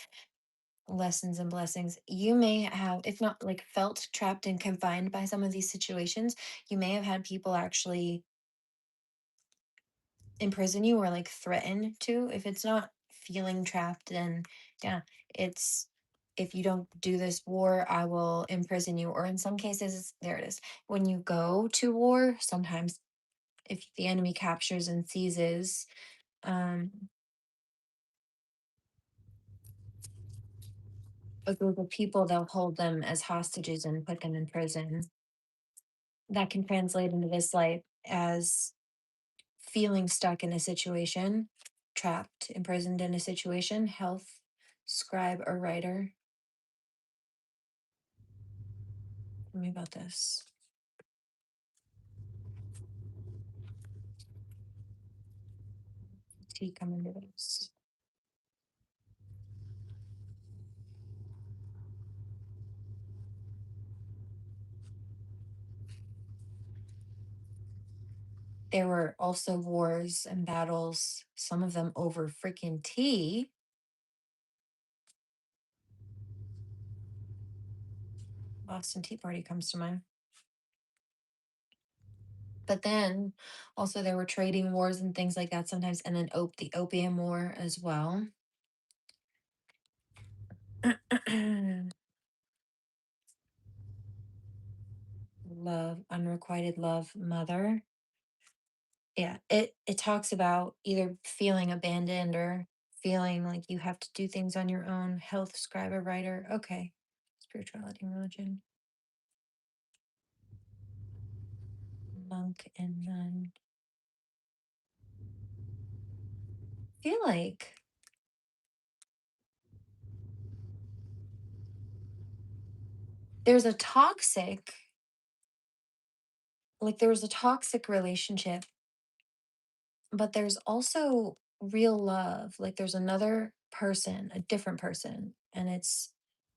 Speaker 1: lessons and blessings. You may have, if not like felt trapped and confined by some of these situations, you may have had people actually imprison you or like threaten to. If it's not feeling trapped, then yeah, it's if you don't do this war, I will imprison you. Or in some cases, there it is. When you go to war, sometimes if the enemy captures and seizes, um, a group of people, they'll hold them as hostages and put them in prison. That can translate into this life as feeling stuck in a situation, trapped, imprisoned in a situation, health, scribe, or writer. Tell me about this. Tea coming to this. There were also wars and battles, some of them over freaking tea. Boston Tea Party comes to mind. But then also there were trading wars and things like that sometimes, and then the opium war as well. Love, unrequited love, mother. Yeah, it talks about either feeling abandoned or feeling like you have to do things on your own. Health, scribe, or writer. Okay, spirituality and religion. Monk and nun. I feel like there's a toxic, like there was a toxic relationship, but there's also real love. Like there's another person, a different person, and it's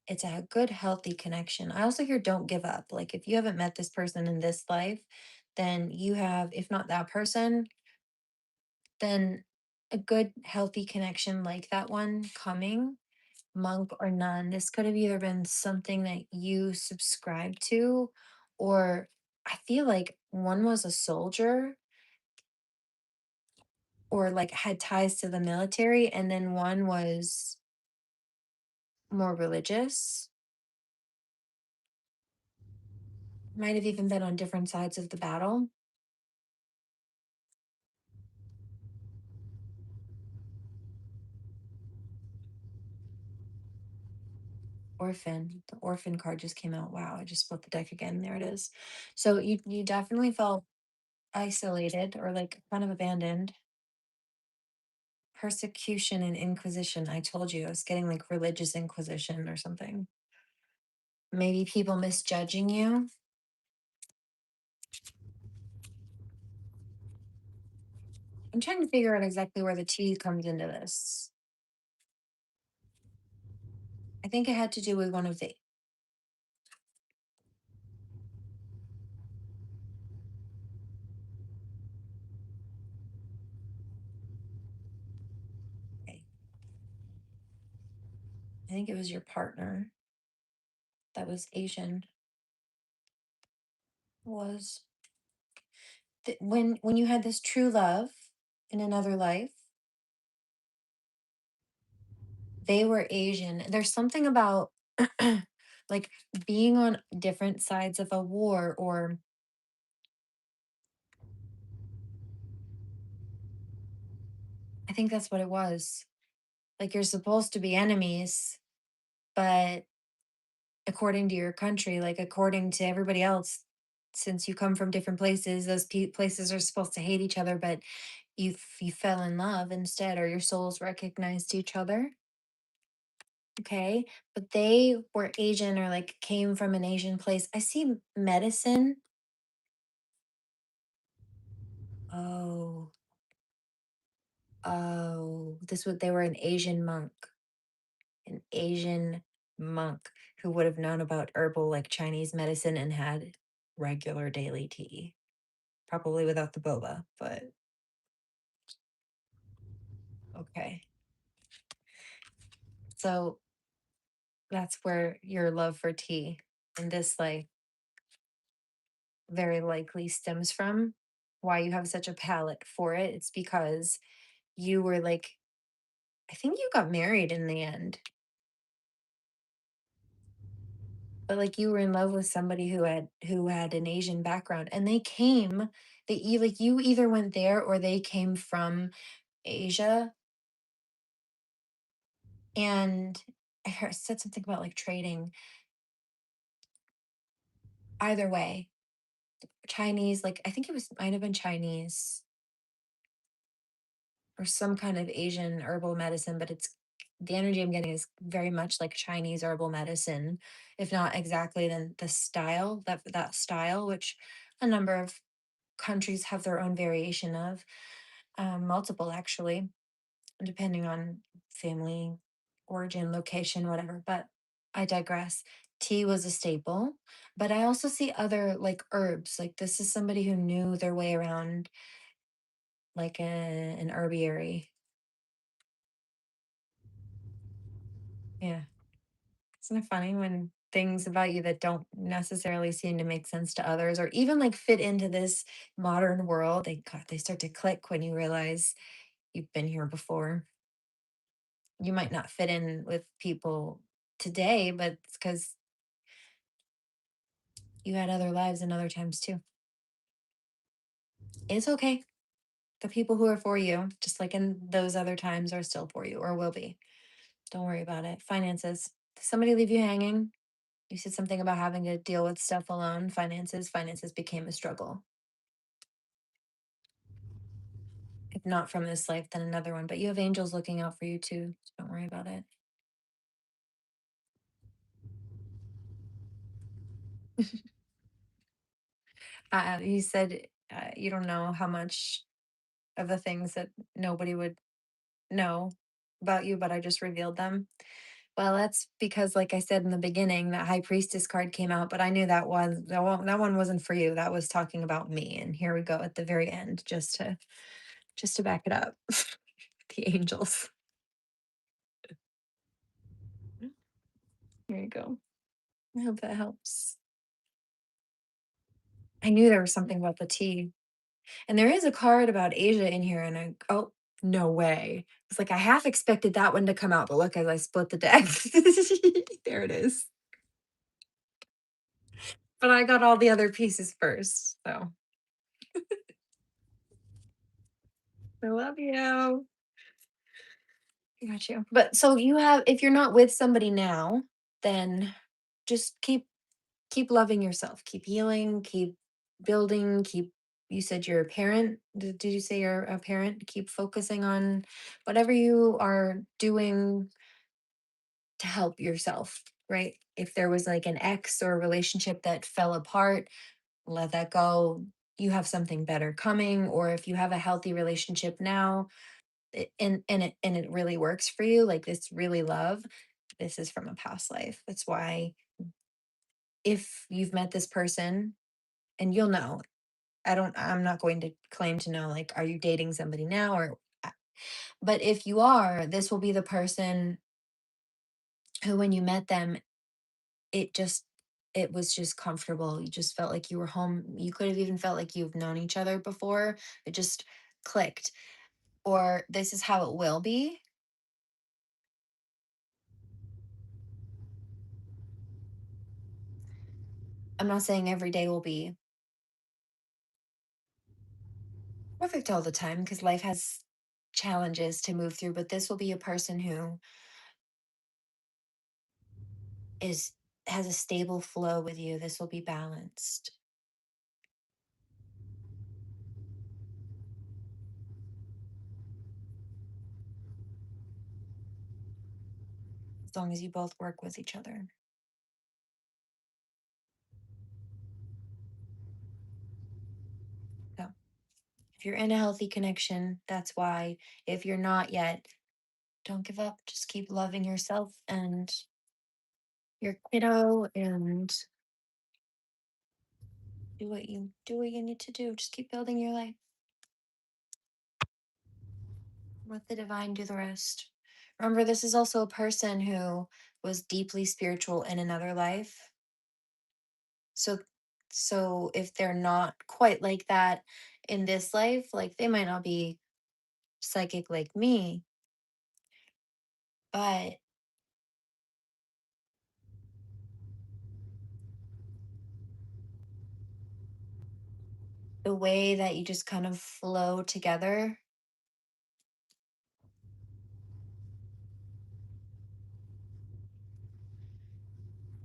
Speaker 1: a good healthy connection. I also hear don't give up. Like if you haven't met this person in this life, then you have, if not that person, then a good healthy connection like that one coming, monk or nun. This could have either been something that you subscribe to, or I feel like one was a soldier or like had ties to the military, and then one was more religious. Might have even been on different sides of the battle. Orphan. The orphan card just came out. Wow, I just split the deck again. There it is. So you definitely felt isolated or like kind of abandoned. Persecution and inquisition. I told you I was getting like religious inquisition or something. Maybe people misjudging you. I'm trying to figure out exactly where the T comes into this. I think it had to do with one of the. Okay, I think it was your partner that was Asian. Was when you had this true love in another life, they were Asian. There's something about like being on different sides of a war, or I think that's what it was. Like you're supposed to be enemies, but according to your country, like according to everybody else, since you come from different places, those places are supposed to hate each other, but you fell in love instead, or your souls recognized each other. Okay, but they were Asian or like came from an Asian place. I see medicine. Oh, oh, this was they were an Asian monk who would have known about herbal like Chinese medicine and had regular daily tea, probably without the boba, but okay. So that's where your love for tea in this life very likely stems from. Why you have such a palate for it. It's because you were like, I think you got married in the end, but like you were in love with somebody who had an Asian background, and they came, they like you either went there or they came from Asia. And said something about like trading. Either way, Chinese, like I think it was might have been Chinese or some kind of Asian herbal medicine, but it's the energy I'm getting is very much like Chinese herbal medicine, if not exactly then the style, that style, which a number of countries have their own variation of, multiple actually, depending on family origin, location, whatever. But I digress. Tea was a staple, but I also see other like herbs. Like this is somebody who knew their way around like an herbiary. Yeah. Isn't it funny when things about you that don't necessarily seem to make sense to others or even like fit into this modern world, they start to click when you realize you've been here before. You might not fit in with people today, but it's because you had other lives and other times too. It's okay. The people who are for you, just like in those other times, are still for you or will be. Don't worry about it. Finances. Did somebody leave you hanging? You said something about having to deal with stuff alone. Finances became a struggle. If not from this life, then another one. But you have angels looking out for you too. So don't worry about it. You said you don't know how much of the things that nobody would know about you, but I just revealed them. Well, that's because, like I said in the beginning, that High Priestess card came out, but I knew that one wasn't for you. That was talking about me. And here we go at the very end, just to back it up. The angels. Here you go. I hope that helps. I knew there was something about the tea. And there is a card about Asia in here, and oh, no way. It's like I half expected that one to come out, but look, as I split the deck, there it is. But I got all the other pieces first, so I love you. I got you. But so you have, if you're not with somebody now, then just keep loving yourself, keep healing, keep building, keep. You said you're a parent. Did you say you're a parent? Keep focusing on whatever you are doing to help yourself, right? If there was like an ex or a relationship that fell apart, let that go. You have something better coming. Or if you have a healthy relationship now, and it really works for you, like this really love, this is from a past life. That's why if you've met this person, and you'll know, I'm not going to claim to know, like, are you dating somebody now or but if you are, this will be the person who, when you met them, it just it was just comfortable. You just felt like you were home. You could have even felt like you've known each other before. It just clicked. Or this is how it will be. I'm not saying every day will be perfect all the time, because life has challenges to move through, but this will be a person who is has a stable flow with you. This will be balanced. As long as you both work with each other. So if you're in a healthy connection, that's why. If you're not yet, don't give up. Just keep loving yourself and your kiddo, and do what you need to do. Just keep building your life. Let the divine do the rest. Remember, this is also a person who was deeply spiritual in another life. So if they're not quite like that in this life, like they might not be psychic like me, but the way that you just kind of flow together,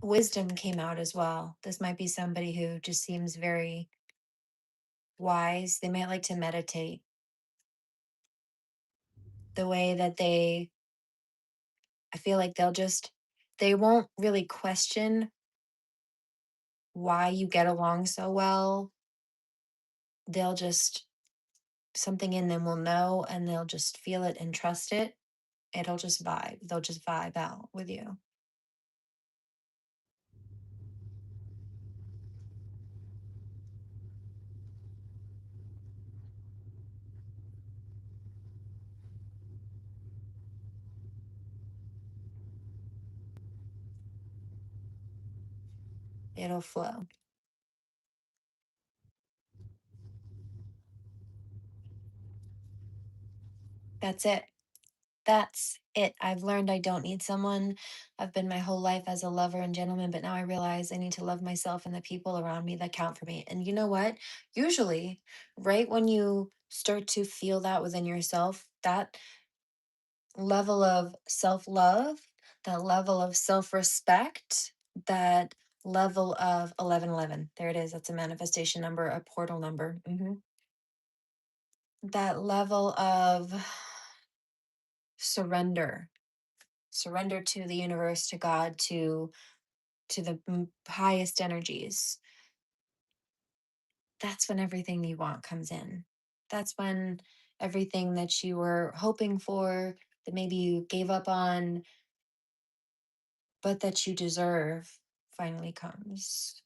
Speaker 1: wisdom came out as well. This might be somebody who just seems very wise. They might like to meditate. The way that I feel like they won't really question why you get along so well. They'll just, something in them will know, and they'll just feel it and trust it. It'll just vibe. They'll just vibe out with you. It'll flow. That's it. That's it. I've learned I don't need someone. I've been my whole life as a lover and gentleman, but now I realize I need to love myself and the people around me that count for me. And you know what? Usually, right when you start to feel that within yourself, that level of self love, that level of self respect, that level of 1111. There it is. That's a manifestation number, a portal number. That level of surrender, surrender to the universe, to God, to to the highest energies, that's when everything you want comes in. That's when everything that you were hoping for, that maybe you gave up on, but that you deserve, finally comes.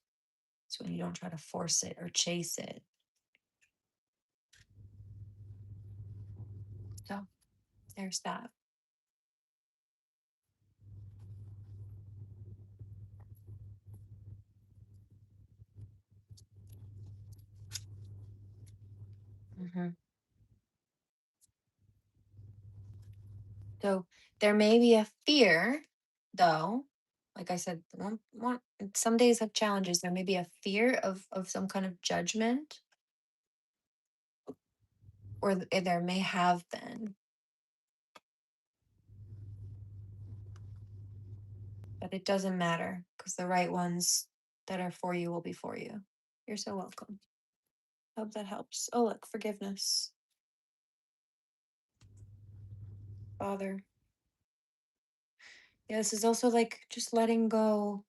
Speaker 1: It's when you don't try to force it or chase it. So there's that. Mhm. So there may be a fear, though. Like I said, some days have challenges. There may be a fear of some kind of judgment, or there may have been, but it doesn't matter because the right ones that are for you will be for you. You're so welcome. Hope that helps. Oh, look, forgiveness, Father. Yeah, this is also like just letting go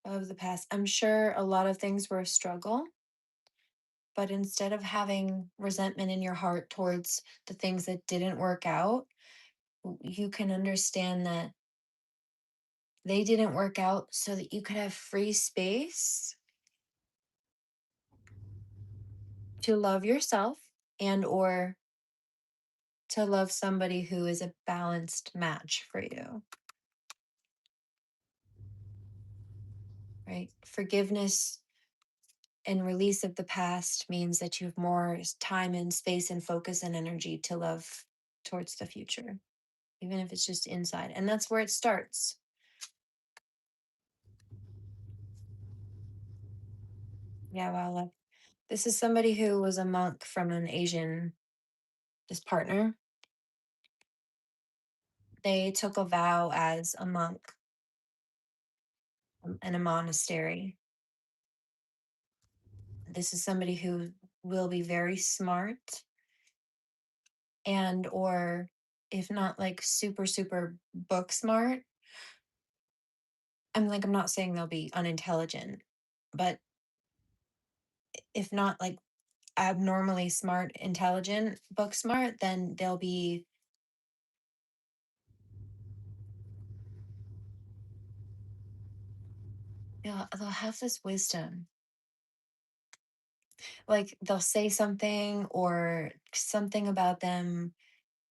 Speaker 1: of the past. I'm sure a lot of things were a struggle, but instead of having resentment in your heart towards the things that didn't work out, you can understand that they didn't work out so that you could have free space to love yourself and or to love somebody who is a balanced match for you, right? Forgiveness and release of the past means that you have more time and space and focus and energy to love towards the future, even if it's just inside. And that's where it starts. Yeah, wow. This is somebody who was a monk from an Asian, this partner. They took a vow as a monk in a monastery. This is somebody who will be very smart and or if not like super super book smart. I'm not saying they'll be unintelligent, but if not like abnormally smart, intelligent, book smart, then they'll have this wisdom. Like they'll say something or something about them,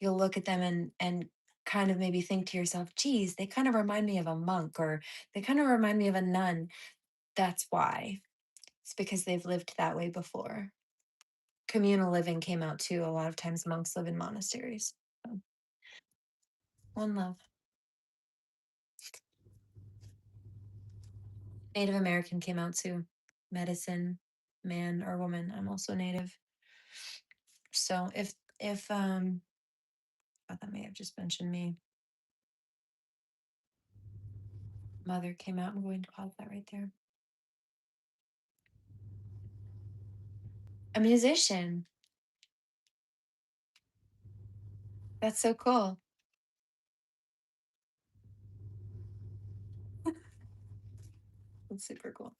Speaker 1: you'll look at them and kind of maybe think to yourself, geez, they kind of remind me of a monk or they kind of remind me of a nun. That's why. It's because they've lived that way before. Communal living came out too. A lot of times monks live in monasteries. So, one love. Native American came out too. Medicine, man or woman. I'm also Native. So if oh, that may have just mentioned me. Mother came out. I'm going to pause that right there. A musician. That's so cool. That's super cool.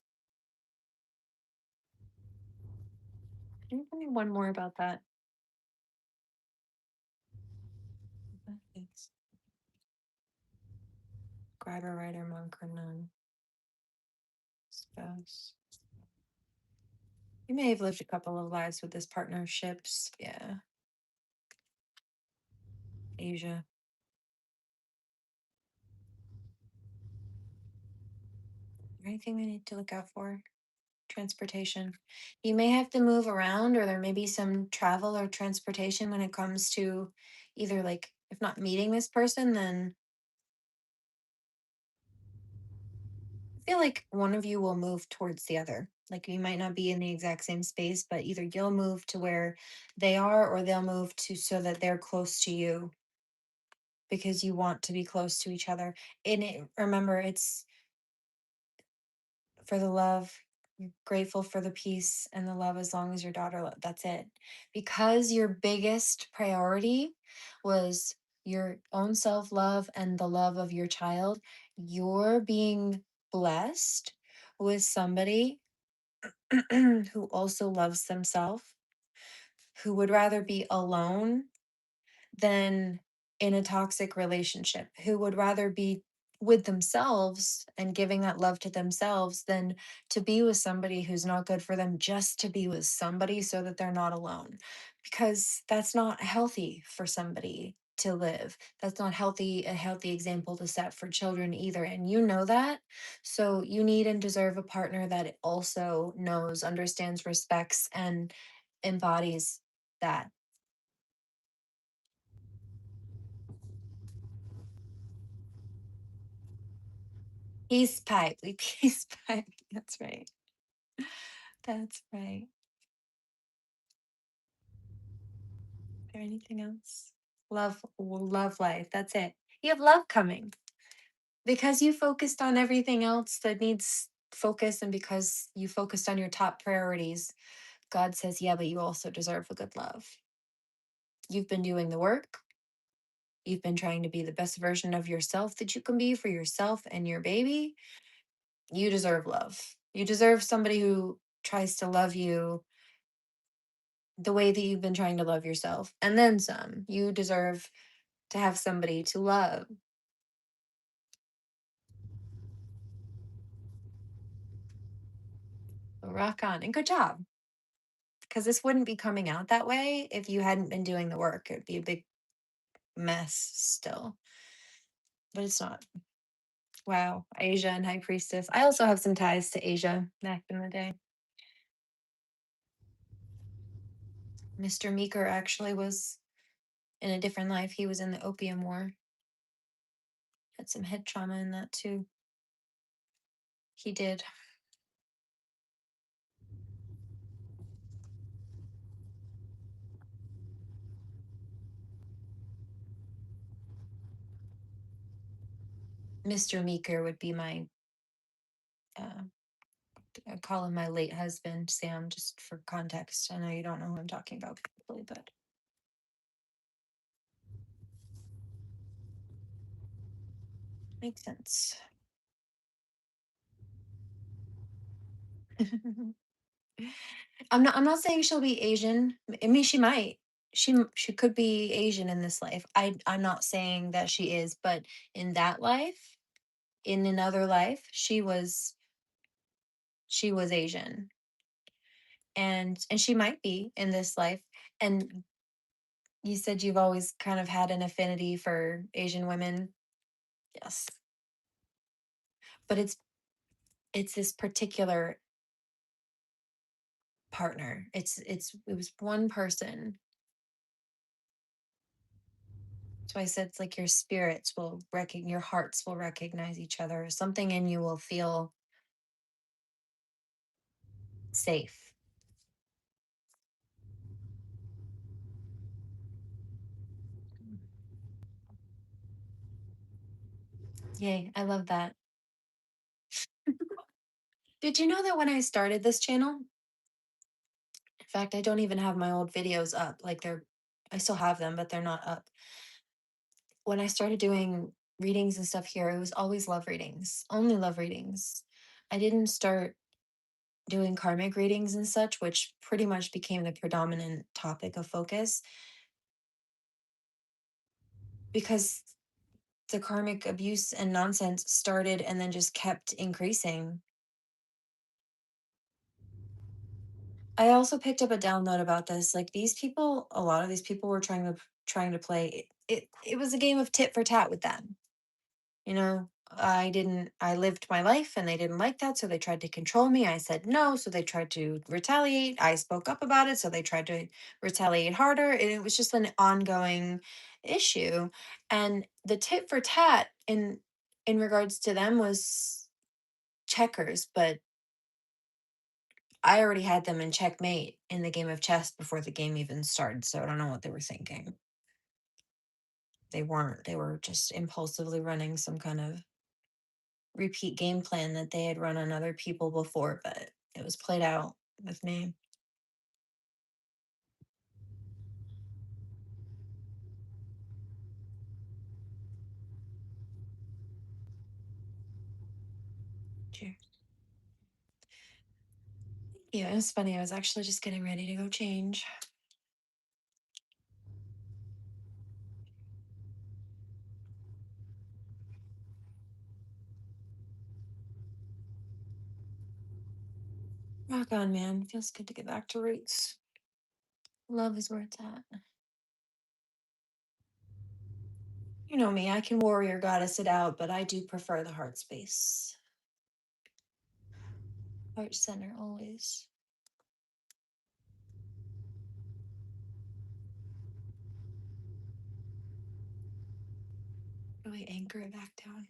Speaker 1: Can you tell me one more about that? Thanks. Scriber, writer, monk, or nun. Spouse. You may have lived a couple of lives with this partnerships. Yeah. Asia. Anything we need to look out for? Transportation. You may have to move around, or there may be some travel or transportation when it comes to either, like, if not meeting this person, then I feel like one of you will move towards the other. Like, you might not be in the exact same space, but either you'll move to where they are, or they'll move to so that they're close to you because you want to be close to each other. And remember, it's for the love, you're grateful for the peace and the love as long as your daughter that's it. Because your biggest priority was your own self-love and the love of your child, you're being blessed with somebody who also loves themselves, who would rather be alone than in a toxic relationship, who would rather be with themselves and giving that love to themselves than to be with somebody who's not good for them, just to be with somebody so that they're not alone. Because that's not healthy for somebody to live. That's not healthy, a healthy example to set for children either. And you know that. So you need and deserve a partner that also knows, understands, respects, and embodies that. Peace pipe. We peace pipe. That's right. That's right. Is there anything else? Love life. That's it. You have love coming because you focused on everything else that needs focus, and because you focused on your top priorities. God says, yeah, but you also deserve a good love. You've been doing the work. You've been trying to be the best version of yourself that you can be for yourself and your baby. You deserve love. You deserve somebody who tries to love you the way that you've been trying to love yourself, and then some. You deserve to have somebody to love. So rock on and good job. Because this wouldn't be coming out that way if you hadn't been doing the work. It'd be a big mess still. But it's not. Wow. Asia and High Priestess. I also have some ties to Asia back in the day. Mr. Meeker actually was in a different life. He was in the Opium War. Had some head trauma in that too. He did. Mr. Meeker would be my I call him my late husband, Sam, just for context. I know you don't know who I'm talking about, probably, but makes sense. I'm not saying she'll be Asian. I mean, she might. She could be Asian in this life. I'm not saying that she is, but in that life, in another life, she was Asian. And she might be in this life. And you said you've always kind of had an affinity for Asian women. Yes. But it's this particular partner. It was one person. So I said it's like your spirits will recognize, your hearts will recognize each other. Something in you will feel safe. Yay, I love that. Did you know that when I started this channel, in fact, I don't even have my old videos up. Like I still have them, but they're not up. When I started doing readings and stuff here, it was always love readings, only love readings. I didn't start doing karmic readings and such, which pretty much became the predominant topic of focus because the karmic abuse and nonsense started and then just kept increasing. I also picked up a download about this. Like these people, a lot of these people were trying to play it was a game of tit for tat with them. You know, I lived my life and they didn't like that, so they tried to control me. I said no, so they tried to retaliate. I spoke up about it, so they tried to retaliate harder. And it was just an ongoing issue. And the tit for tat in regards to them was checkers, but I already had them in checkmate in the game of chess before the game even started, so I don't know what they were thinking. They weren't. They were just impulsively running some kind of repeat game plan that they had run on other people before, but it was played out with me. Yeah, it was funny. I was actually just getting ready to go change. Rock on, man. Feels good to get back to roots. Love is where it's at. You know me, I can warrior goddess it out, but I do prefer the heart space. Heart center always. Really anchor it back down.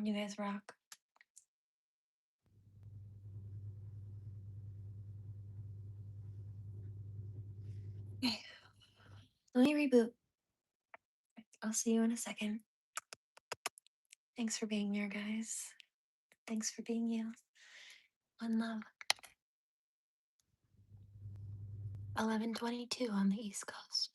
Speaker 1: You guys rock. Okay, let me reboot. I'll see you in a second. Thanks for being here, guys. Thanks for being you. One love. 11:22 on the East Coast.